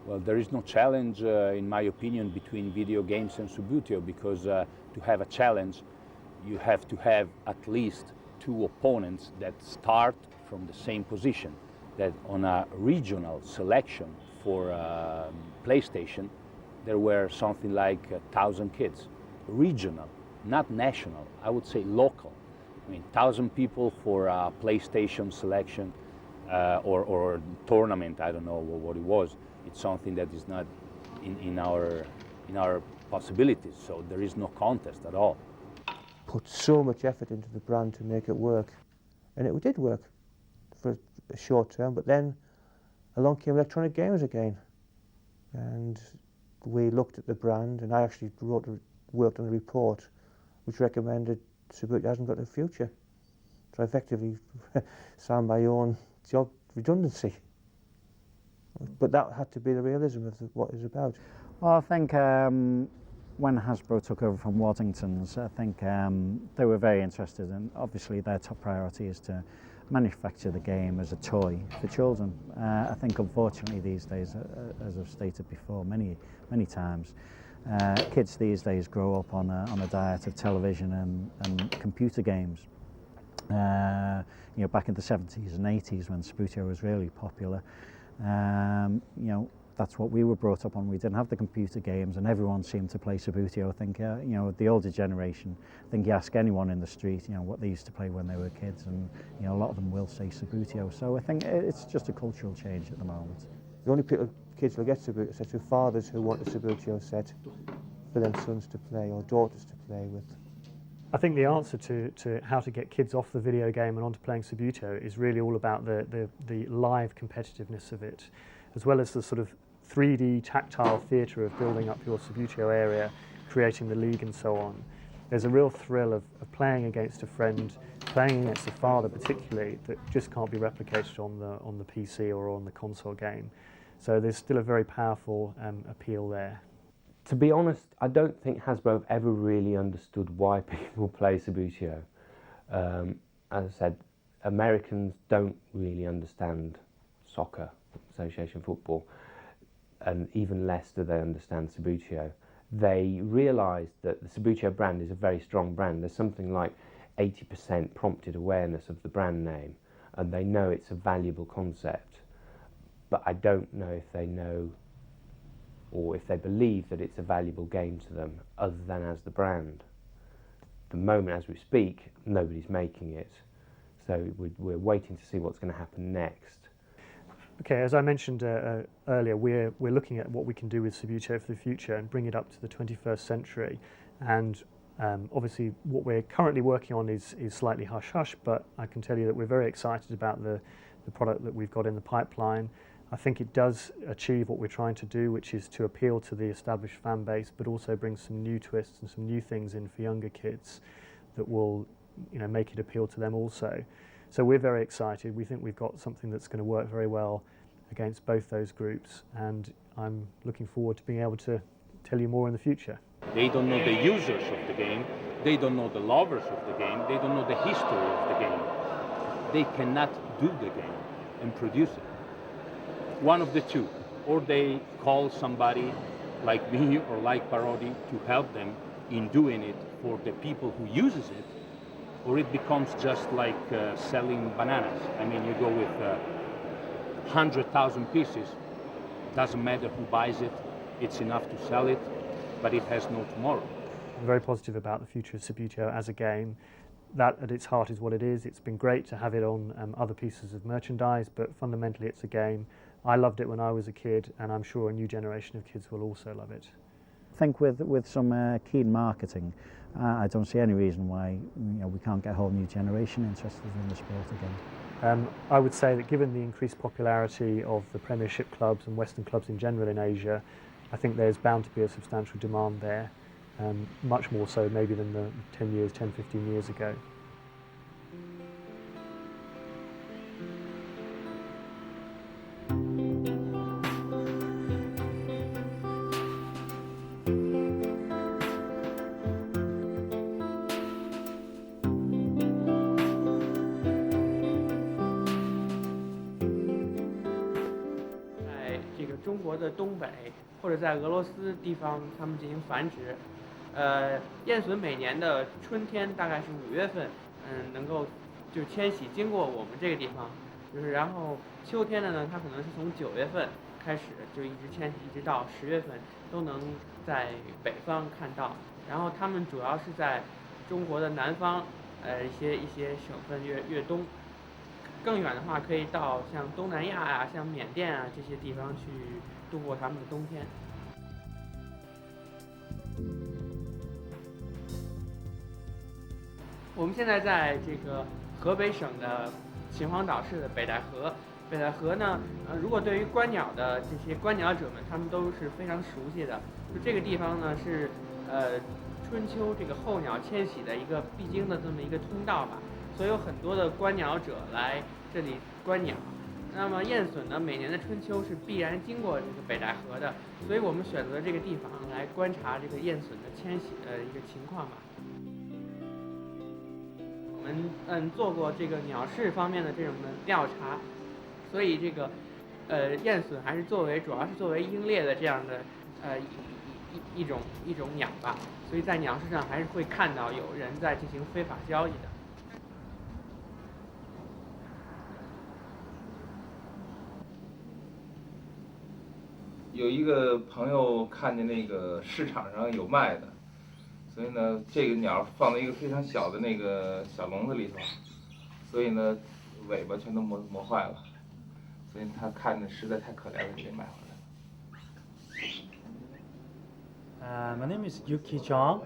Well, there is no challenge, in my opinion, between video games and Subbuteo, because to have a challenge, you have to have at least 2 opponents that start from the same position. That on a regional selection for PlayStation, there were something like 1,000 kids. Regional, not national, I would say local. I mean, 1,000 people for a PlayStation selection or tournament, I don't know what it was. It's something that is not in our possibilities, so there is no contest at all. Put so much effort into the brand to make it work, and it did work for a short term, but then along came electronic games again, and we looked at the brand, and I actually worked on a report which recommended Subbuteo hasn't got a future. So I effectively signed my own job redundancy. But that had to be the realism of what it's about. Well, I think when Hasbro took over from Waddingtons, I think they were very interested, and obviously their top priority is to manufacture the game as a toy for children. I think unfortunately these days, as I've stated before many times, kids these days grow up on a diet of television and computer games. You know, back in the 70s and 80s when Subbuteo was really popular, you know, that's what we were brought up on. We didn't have the computer games, and everyone seemed to play Subbuteo. I think, you know, the older generation, I think you ask anyone in the street, you know, what they used to play when they were kids, and, you know, a lot of them will say Subbuteo. So I think it's just a cultural change at the moment. The only kids will get Subbuteo sets are fathers who want a Subbuteo set for their sons to play or daughters to play with. I think the answer to how to get kids off the video game and onto playing Subbuteo is really all about the live competitiveness of it, as well as the sort of 3D tactile theatre of building up your Subbuteo area, creating the league and so on. There's a real thrill of playing against a friend, playing against a father particularly, that just can't be replicated on the PC or on the console game. So there's still a very powerful appeal there. To be honest, I don't think Hasbro have ever really understood why people play Subbuteo. As I said, Americans don't really understand soccer, association football, and even less do they understand Subbuteo. They realise that the Subbuteo brand is a very strong brand. There's something like 80% prompted awareness of the brand name, and they know it's a valuable concept. But I don't know if they know or if they believe that it's a valuable game to them other than as the brand. At the moment as we speak, nobody's making it. So we're waiting to see what's going to happen next. Okay, as I mentioned earlier, we're looking at what we can do with Subbuteo for the future and bring it up to the 21st century. And obviously what we're currently working on is slightly hush-hush, but I can tell you that we're very excited about the product that we've got in the pipeline. I think it does achieve what we're trying to do, which is to appeal to the established fan base, but also bring some new twists and some new things in for younger kids that will, make it appeal to them also. So we're very excited. We think we've got something that's going to work very well against both those groups, and I'm looking forward to being able to tell you more in the future. They don't know the users of the game, they don't know the lovers of the game, they don't know the history of the game. They cannot do the game and produce it. One of the two. Or they call somebody like me or like Parodi to help them in doing it for the people who uses it, or it becomes just like selling bananas. I mean, you go with 100,000 pieces, doesn't matter who buys it, it's enough to sell it, but it has no tomorrow. I'm very positive about the future of Subbuteo as a game. That at its heart is what it is. It's been great to have it on other pieces of merchandise, but fundamentally it's a game. I loved it when I was a kid, and I'm sure a new generation of kids will also love it. I think with some keen marketing, I don't see any reason why we can't get a whole new generation interested in the sport again. I would say that given the increased popularity of the Premiership clubs and Western clubs in general in Asia, I think there's bound to be a substantial demand there, much more so maybe than the 10, 15 years ago.东北或者在俄罗斯地方，他们进行繁殖。雁隼每年的春天大概是5月份，能够就迁徙经过我们这个地方，然后秋天的呢，它可能是从9月份开始就一直迁徙，一直到10月份都能在北方看到。然后它们主要是在中国的南方，一些省份越东。更远的话，可以到像东南亚啊、像缅甸啊这些地方去度过他们的冬天。我们现在在这个河北省的秦皇岛市的北戴河。北戴河呢，如果对于观鸟的这些观鸟者们，他们都是非常熟悉的。就这个地方呢，是春秋这个候鸟迁徙的一个必经的这么一个通道吧。所以有很多的观鸟者来这里观鸟。那么雁隼呢，每年的春秋是必然经过这个北戴河的，所以我们选择这个地方来观察这个雁隼的迁徙的一个情况吧。我们做过这个鸟市方面的这种的调查，所以这个雁隼还是主要是作为鹰猎的这样的一种鸟吧，所以在鸟市上还是会看到有人在进行非法交易的。有一个朋友看见那个市场上有卖的，所以呢，这个鸟放在一个非常小的那个小笼子里头，所以呢，尾巴全都磨坏了，所以他看着实在太可怜了，就给买回来了。My name is Yuki Chong.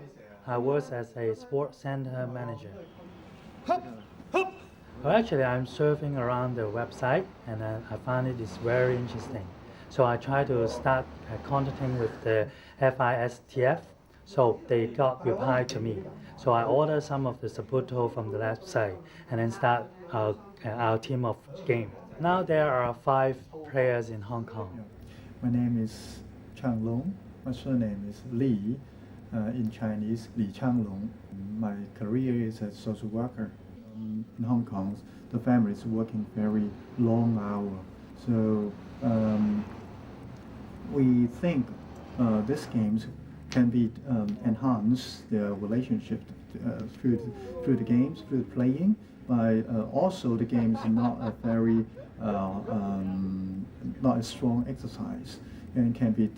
I work as a sports center manager. Well, actually, I'm surfing around the website, and I found it is very interesting. So I try to start contacting with the FISTF, so they got reply to me. So I order some of the Subbuteo from the website and then start our team of game. Now there are 5 players in Hong Kong. My name is Chang Long. My surname is Li. In Chinese, Li Changlong. My career is a social worker. in Hong Kong, the families working very long hours. So we think these games can be enhance their relationship through the games, through playing. But also the game is not a very not a strong exercise, and can be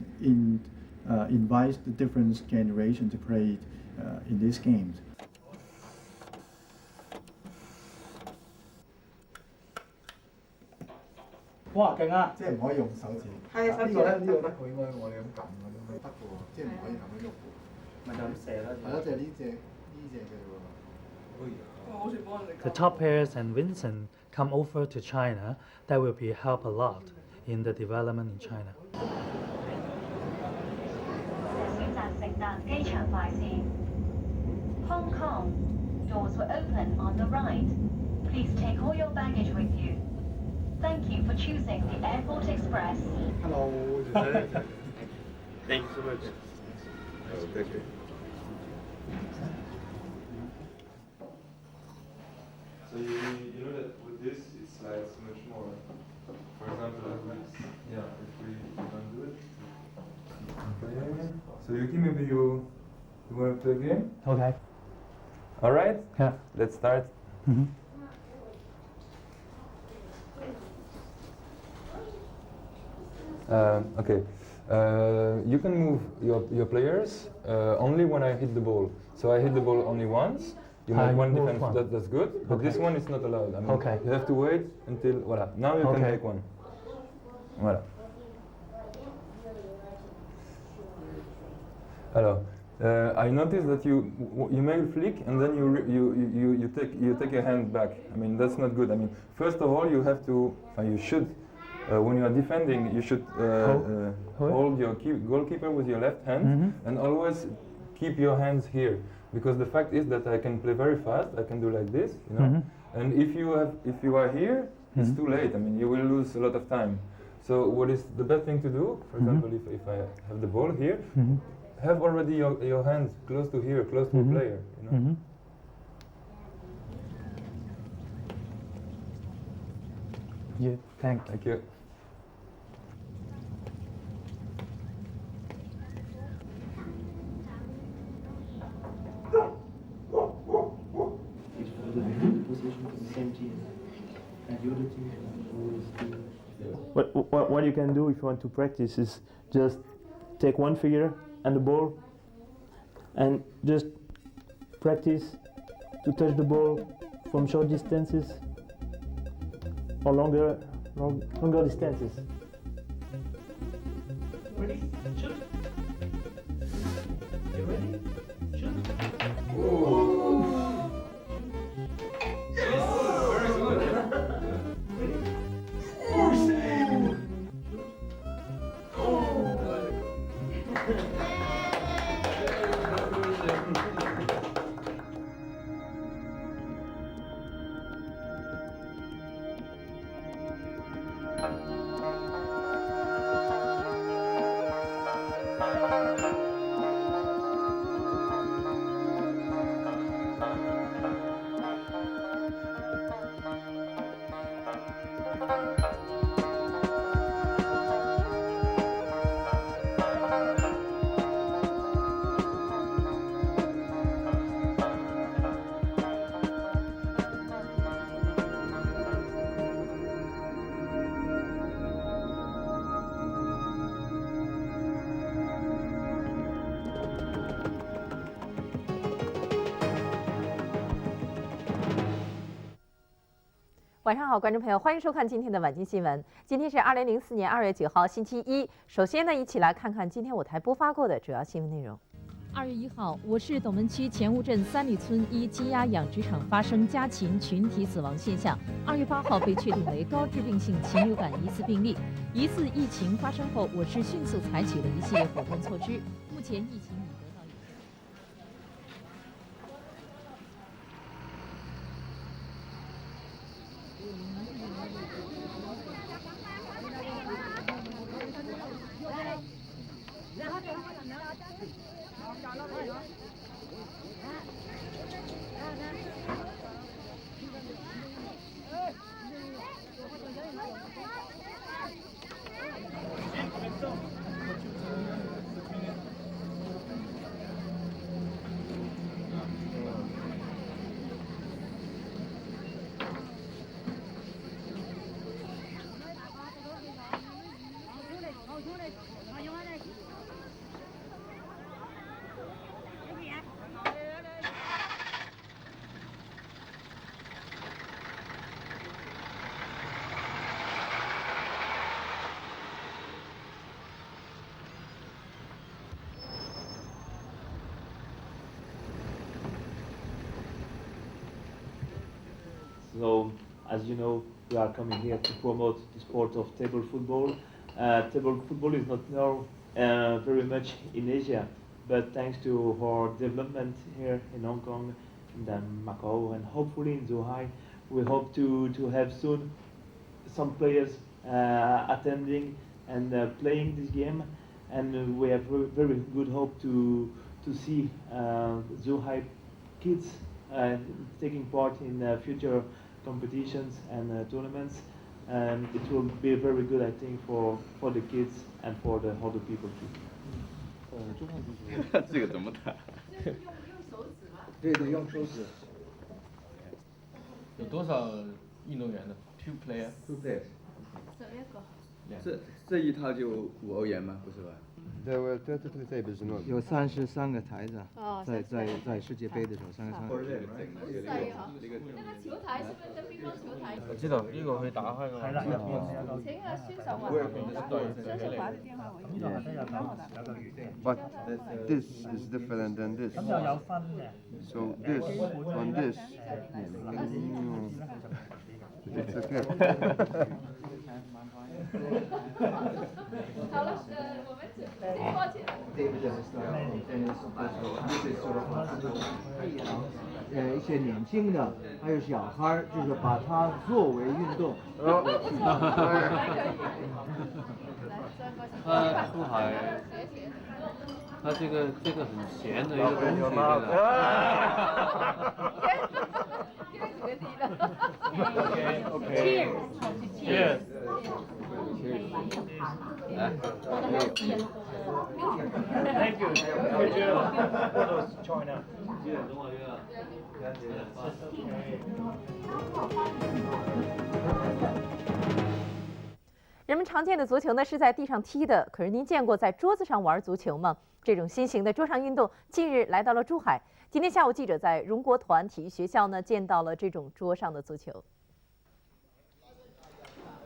invite the different generation to play in these games. 哇，勁啊！即係唔可以用手指。係手指。呢個咧，呢個咧，佢應該我哋咁撳嘅，咁得嘅喎，即係唔可以咁樣喐嘅。咪就咁射啦。係咯，就係呢隻嘅啫喎。 The top players and Vincent come over to China. That will be help a lot in the development in China. 選擇乘搭機場快線 Hong Kong. Doors will open on the right. Please take all your baggage with you. Thank you for choosing the Airport Express. Hello. Thank you so much. Thank you. So you know that with this it slides much more. For example, like this. Yeah, if we don't do it. Okay. So Yuki, maybe you want to play a game? Okay. All right. Yeah. Let's start. Okay. You can move your players only when I hit the ball. So I hit the ball only once. You make one defense. That's good. But this one is not allowed. I mean, you have to wait until voilà. Now you can make one. Voilà. Alors, I noticed that you make a flick and then you take your hand back. I mean, that's not good. I mean, first of all, you have to you should. When you are defending, you should hold your goalkeeper with your left hand and always keep your hands here, because the fact is that I can play very fast. I can do like this, you know. And if you are here, it's too late. I mean, you will lose a lot of time. So what is the best thing to do? For example, if I have the ball here, have already your hands close to here, close to the player, you know. Yeah, thank you. What you can do if you want to practice is just take one figure and the ball and just practice to touch the ball from short distances or longer distances. Ready? Shoot. You ready? Shoot. Very good.晚上好，观众朋友，欢迎收看今天的晚间新闻。今天是2004年2月9号，星期一。首先呢，一起来看看今天我台播发过的主要新闻内容。2月1号，我市斗门区前坞镇三里村一鸡鸭养殖场发生家禽群体死亡现象。2月8号被确定为高致病性禽流感疑似病例。疑似疫情发生后，我市迅速采取了一系列果断措施。目前疫情已得到控制。So, as you know, we are coming here to promote the sport of table football. Table football is not known very much in Asia, but thanks to our development here in Hong Kong, in Macau, and hopefully in Zhuhai, we hope to have soon some players attending and playing this game, and we have very good hope to see Zhuhai kids taking part in future competitions and tournaments, and it will be very good, I think, for the kids and for the other people too. 这个怎么打？对对，用手指。有多少运动员呢 ？Two players。Two players。这一套就5欧元吗？不是吧？ There were 33 tables in all. 有33个台子，在世界杯的时候33个。球台是不是跟乒乓球台？我知道呢個去打開㗎嘛。請啊選手話選手把啲電話我要。 But this is different than this. So this on this. It's okay. 好了，我们准备过去了。一些年轻的，还有小孩，就是把它作为运动。他出海，他这个很咸的一个东西，OK。Cheers。 Thank you. Could you photos China? 人们常见的足球呢是在地上踢的，可是您见过在桌子上玩足球吗？这种新型的桌上运动近日来到了珠海。今天下午，记者在荣国团体育学校呢见到了这种桌上的足球。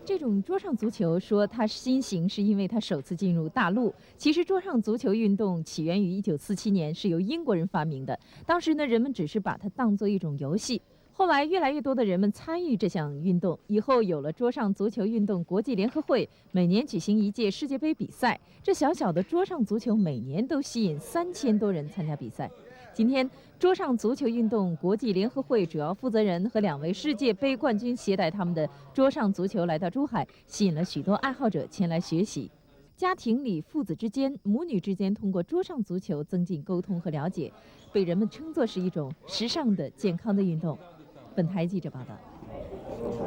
这种桌上足球说它新型是因为它首次进入大陆。其实桌上足球运动起源于1947年，是由英国人发明的。当时呢，人们只是把它当作一种游戏。后来越来越多的人们参与这项运动，以后有了桌上足球运动国际联合会，每年举行一届世界杯比赛。这小小的桌上足球每年都吸引3000多人参加比赛。 今天，桌上足球运动国际联合会主要负责人和2位世界杯冠军携带他们的桌上足球来到珠海，吸引了许多爱好者前来学习。家庭里父子之间、母女之间通过桌上足球增进沟通和了解，被人们称作是一种时尚的、健康的运动。本台记者报道。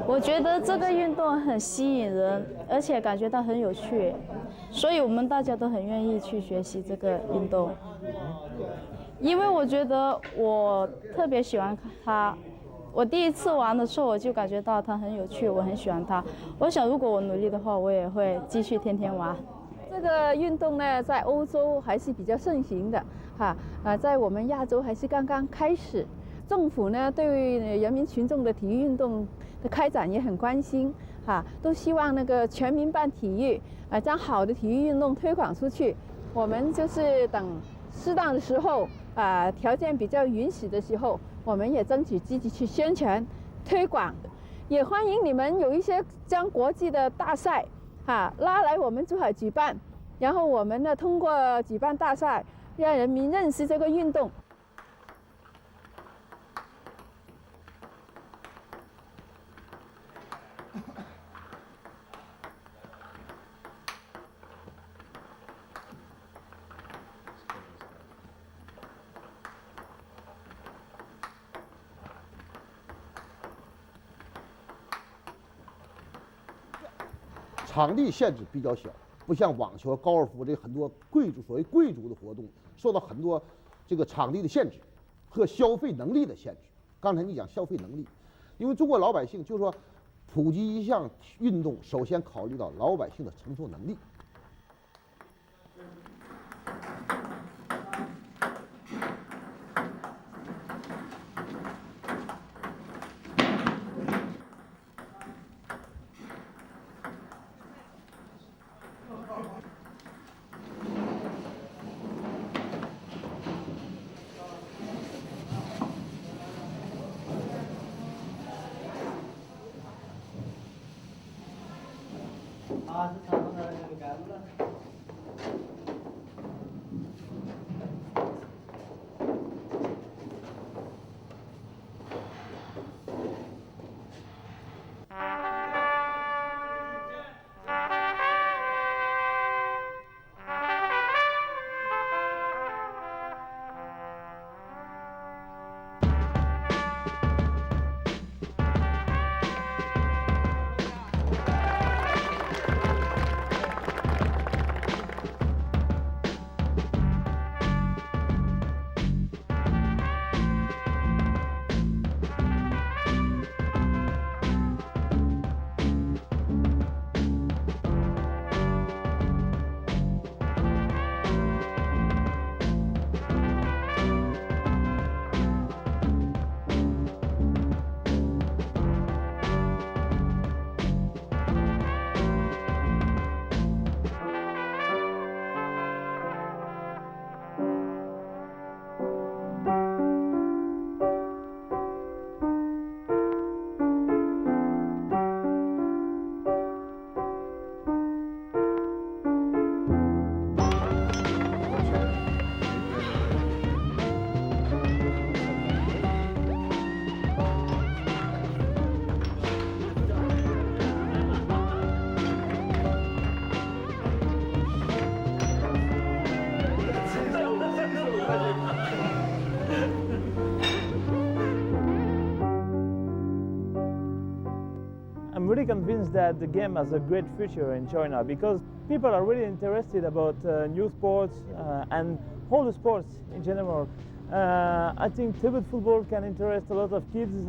我觉得这个运动很吸引人，而且感觉到很有趣，所以我们大家都很愿意去学习这个运动。 因为我觉得我特别喜欢它，我第一次玩的时候我就感觉到它很有趣，我很喜欢它。我想如果我努力的话，我也会继续天天玩。这个运动呢，在欧洲还是比较盛行的，在我们亚洲还是刚刚开始。政府呢，对人民群众的体育运动的开展也很关心，都希望那个全民办体育，将好的体育运动推广出去。我们就是等适当的时候。 条件比较允许的时候，我们也争取积极去宣传、推广，也欢迎你们有一些将国际的大赛，拉来我们珠海举办，然后我们呢通过举办大赛，让人民认识这个运动。 场地限制比较小，不像网球、高尔夫这很多所谓贵族的活动，受到很多这个场地的限制和消费能力的限制。刚才你讲消费能力，因为中国老百姓就是说，普及一项运动，首先考虑到老百姓的承受能力。I'm really convinced that the game has a great future in China because people are really interested about new sports and all the sports in general. I think table football can interest a lot of kids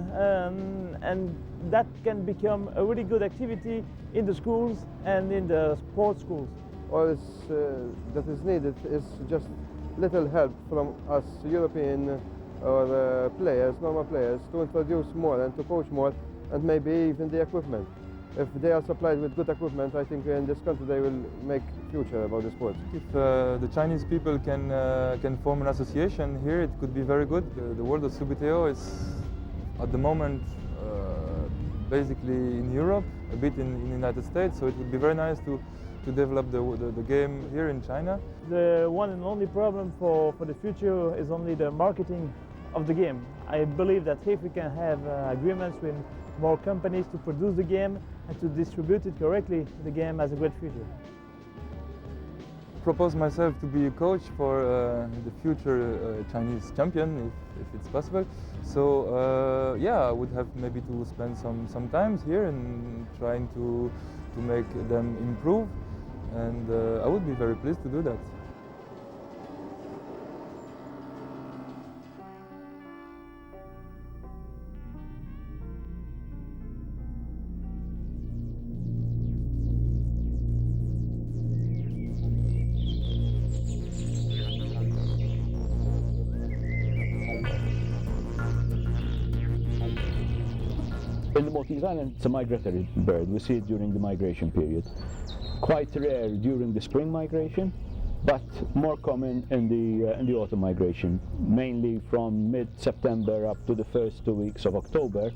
and that can become a really good activity in the schools and in the sports schools. All that is needed is just little help from us European or players, normal players, to introduce more and to coach more, and maybe even the equipment. If they are supplied with good equipment, I think in this country they will make future about the sport. If the Chinese people can form an association here, it could be very good. The world of Subbuteo is at the moment basically in Europe, a bit in the United States, so it would be very nice to develop the game here in China. The one and only problem for the future is only the marketing of the game. I believe that if we can have agreements with more companies to produce the game and to distribute it correctly, the game has a great future. Propose myself to be a coach for the future Chinese champion, if it's possible. So yeah, I would have maybe to spend some time here and trying to make them improve, and I would be very pleased to do that. In the Maltese Island, it's a migratory bird. We see it during the migration period. Quite rare during the spring migration, but more common in the autumn migration, mainly from mid-September up to the first 2 weeks of October.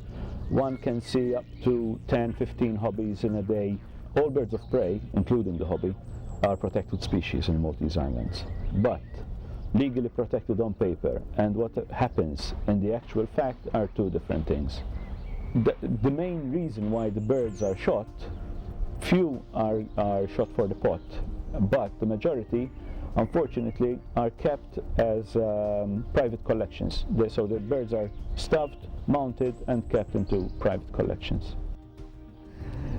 One can see up to 10-15 hobbies in a day. All birds of prey, including the hobby, are protected species in the Maltese Islands, but legally protected on paper, and what happens in the actual fact are two different things. The main reason why the birds are shot, few are shot for the pot, but the majority, unfortunately, are kept as private collections. So the birds are stuffed, mounted, and kept into private collections.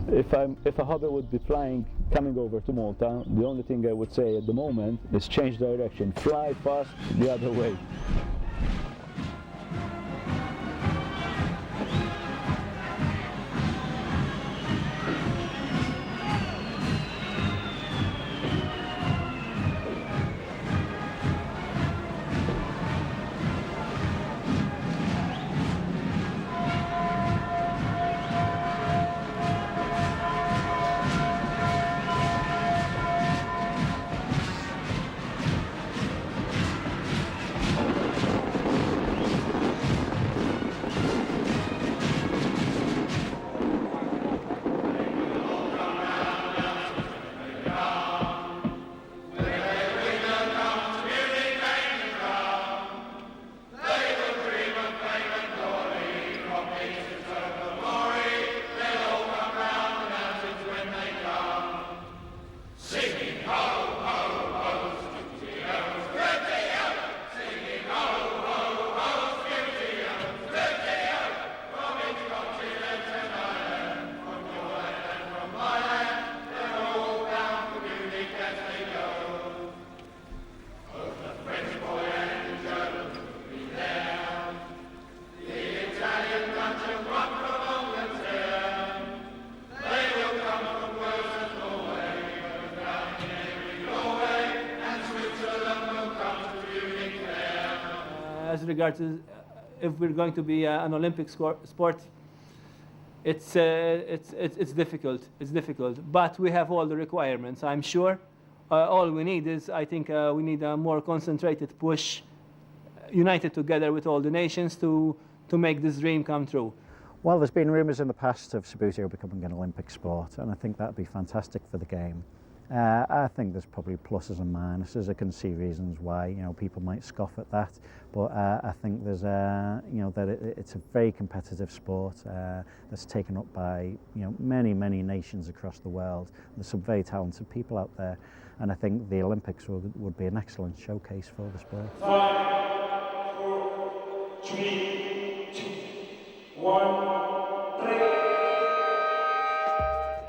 If a hobby would be flying, coming over to Malta, the only thing I would say at the moment is change direction, fly fast the other way. As regards if we're going to be an Olympic sport, it's difficult. It's difficult, but we have all the requirements. I'm sure. All we need is, I think, we need a more concentrated push, united together with all the nations to make this dream come true. Well, there's been rumours in the past of Subbuteo becoming an Olympic sport, and I think that'd be fantastic for the game. I think there's probably pluses and minuses. I can see reasons why people might scoff at that, but I think there's that it's a very competitive sport that's taken up by many nations across the world. There's some very talented people out there, and I think the Olympics would be an excellent showcase for the sport. 5, 4, 3, 2, 1, break.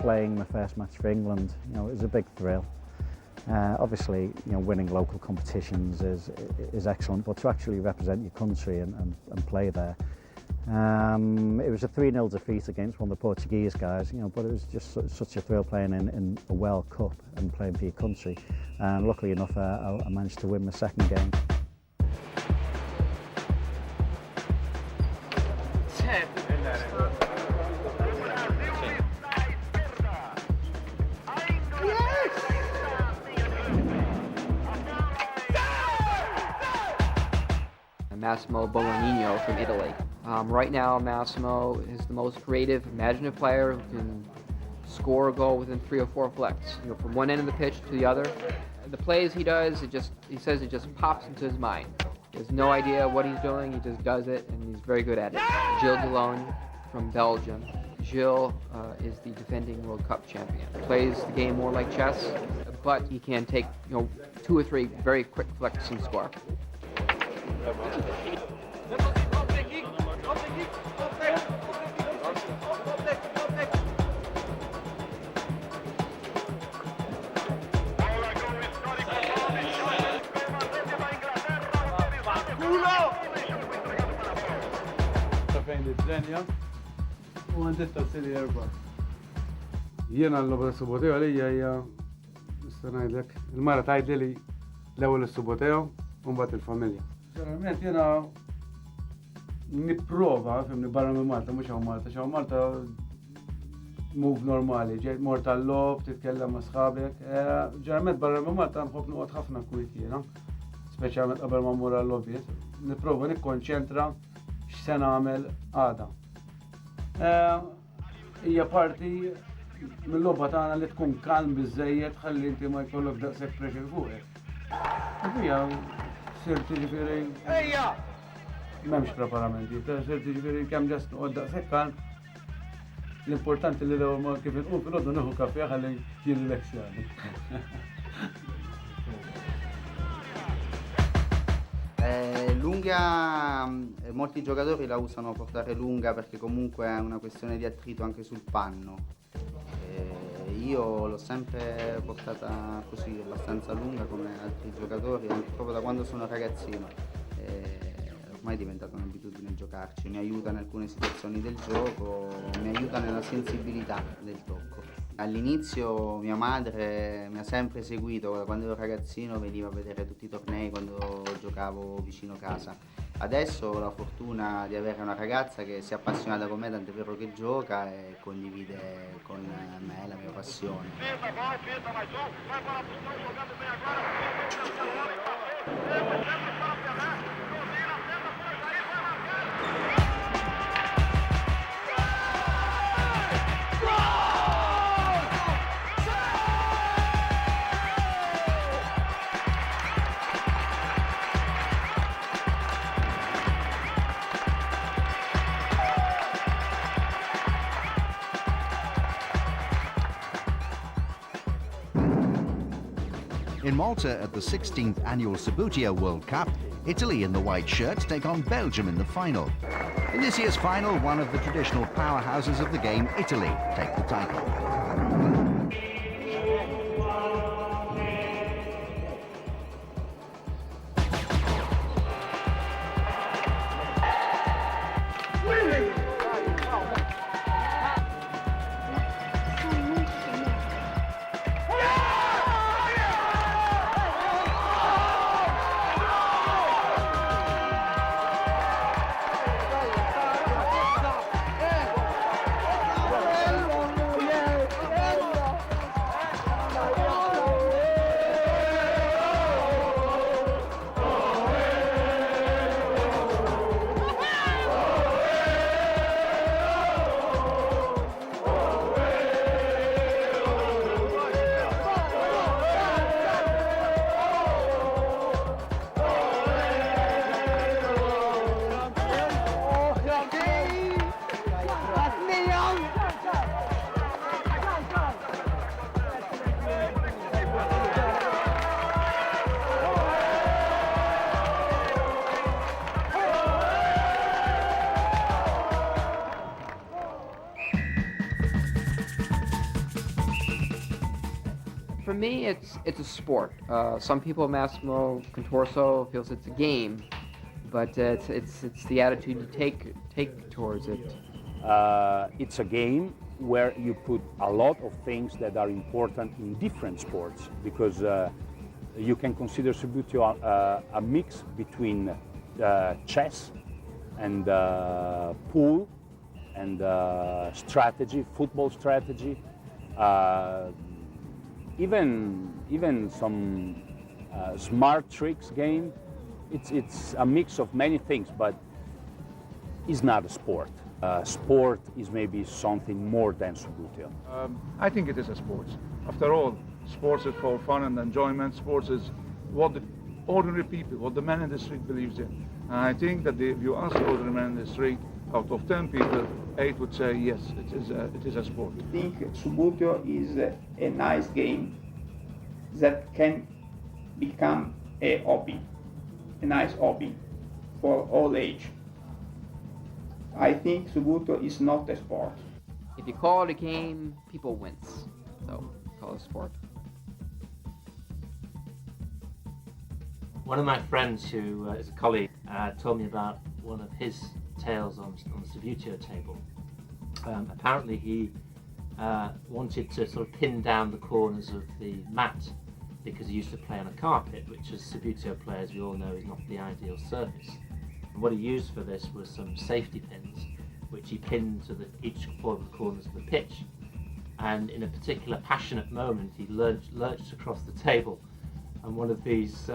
Playing my first match for England, it was a big thrill. Obviously, winning local competitions is excellent, but to actually represent your country and play there. It was a 3-0 defeat against one of the Portuguese guys, but it was just such a thrill playing in a World Cup and playing for your country. And luckily enough, I managed to win my second game. Massimo Bolognino from Italy. Right now, Massimo is the most creative, imaginative player who can score a goal within 3 or 4 flicks, from one end of the pitch to the other. The plays he does, he says it just pops into his mind. He has no idea what he's doing, he just does it, and he's very good at it. Gilles Delon from Belgium. Gilles is the defending World Cup champion. He plays the game more like chess, but he can take 2 or 3 very quick flicks and score. u għandit tassili 4. Jiena l-logħa Subbuteo għalija hija nista' ngħidlek il-mara tgħidli l-ewwel is-Subbuteo u mbagħad il-familja. Ġeneralment jiena nipprova fimni barra minn Malta mhux hawn Malta, x'hawn Malta move normali, ġejt mort tal-lob, titkellem ma' sħabek. Ġeneralment barra minn Malta nħobb noqgħod ħafna kwiet jiena, speċjalment qabel ma mmur għall-lobbiet. Nipprova nikkonċentra x'se nagħmel għada. Hija parti mill-logħba tagħna li tkun kalm biżżejjed ħalli inti ma jkollok daqshekk pressure fuqek. Hija sirt jiġifieri m'hemmx preparamenti, sirt jiġifieri kemm ġast noqgħod daqshekk kalm. L-importanti li l-ewwel ma kif inqum filgħodu nieħu kaffè ħalli jirrileksjani. L'unghia, molti giocatori la usano portare lunga perché comunque è una questione di attrito anche sul panno. Io l'ho sempre portata così, abbastanza lunga come altri giocatori, anche proprio da quando sono ragazzino. Ormai è diventata un'abitudine giocarci, mi aiuta in alcune situazioni del gioco, mi aiuta nella sensibilità del tocco. All'inizio mia madre mi ha sempre seguito, da quando ero ragazzino veniva a vedere tutti i tornei quando giocavo vicino casa. Adesso ho la fortuna di avere una ragazza che si è appassionata con me, tant'è vero che gioca e condivide con me la mia passione. In Malta at the 16th annual Subbuteo World Cup, Italy in the white shirts take on Belgium in the final. In this year's final, one of the traditional powerhouses of the game, Italy, take the title. For me, it's a sport. Some people, Massimo Contorso, feels it's a game, but it's the attitude you take towards it. It's a game where you put a lot of things that are important in different sports, because you can consider Subbuteo a mix between chess and pool and strategy, football strategy. Even some smart tricks game. It's a mix of many things, but it's not a sport. Sport is maybe something more than Subbuteo. I think it is a sport. After all, sports is for fun and enjoyment. Sports is what the ordinary people, what the man in the street believes in. And I think that if you ask the ordinary man in the street, out of 10 people, 8 would say yes, it is a sport. I think Subbuteo is a nice game that can become a hobby, a nice hobby for all age. I think Subbuteo is not a sport. If you call it a game, people wince. So call it a sport. One of my friends who is a colleague told me about one of his tales on the Subbuteo table. Apparently he wanted to sort of pin down the corners of the mat because he used to play on a carpet, which as Subbuteo players we all know is not the ideal surface. And what he used for this was some safety pins, which he pinned to each four of the corners of the pitch. And in a particular passionate moment, he lurched across the table, and one of these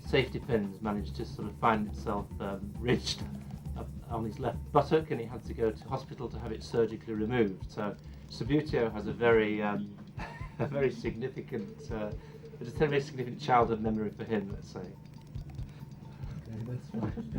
safety pins managed to sort of find itself ridged on his left buttock, and he had to go to hospital to have it surgically removed. So Subbuteo has a very significant, it's a very significant childhood memory for him, let's say. Okay, that's fine.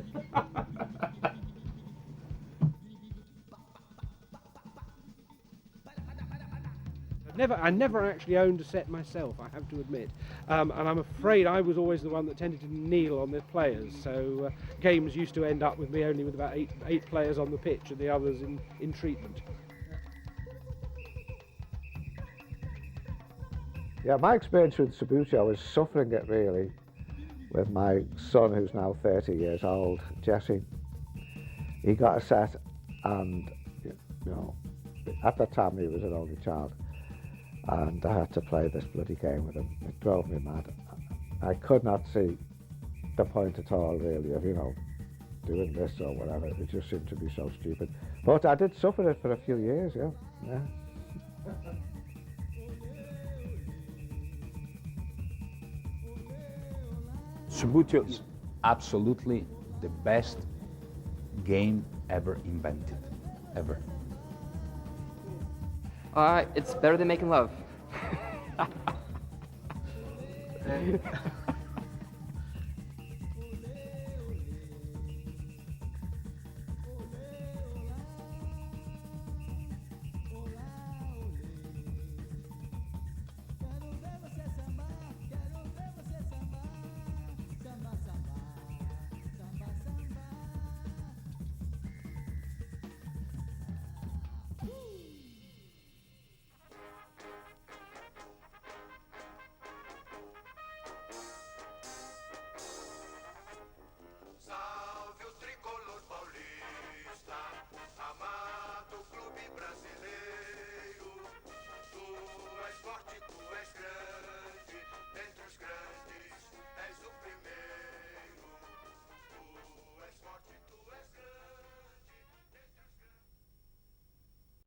I never actually owned a set myself, I have to admit, and I'm afraid I was always the one that tended to kneel on the players, so games used to end up with me only with about eight players on the pitch and the others in treatment. Yeah, my experience with Subbuteo, I was suffering it really with my son, who's now 30 years old, Jesse. He got a set, and you know, at that time he was an only child, and I had to play this bloody game with him. It drove me mad. I could not see the point at all, really, of, you know, doing this or whatever. It just seemed to be so stupid. But I did suffer it for a few years, yeah. Subbuteo is absolutely the best game ever invented, ever. It's better than making love.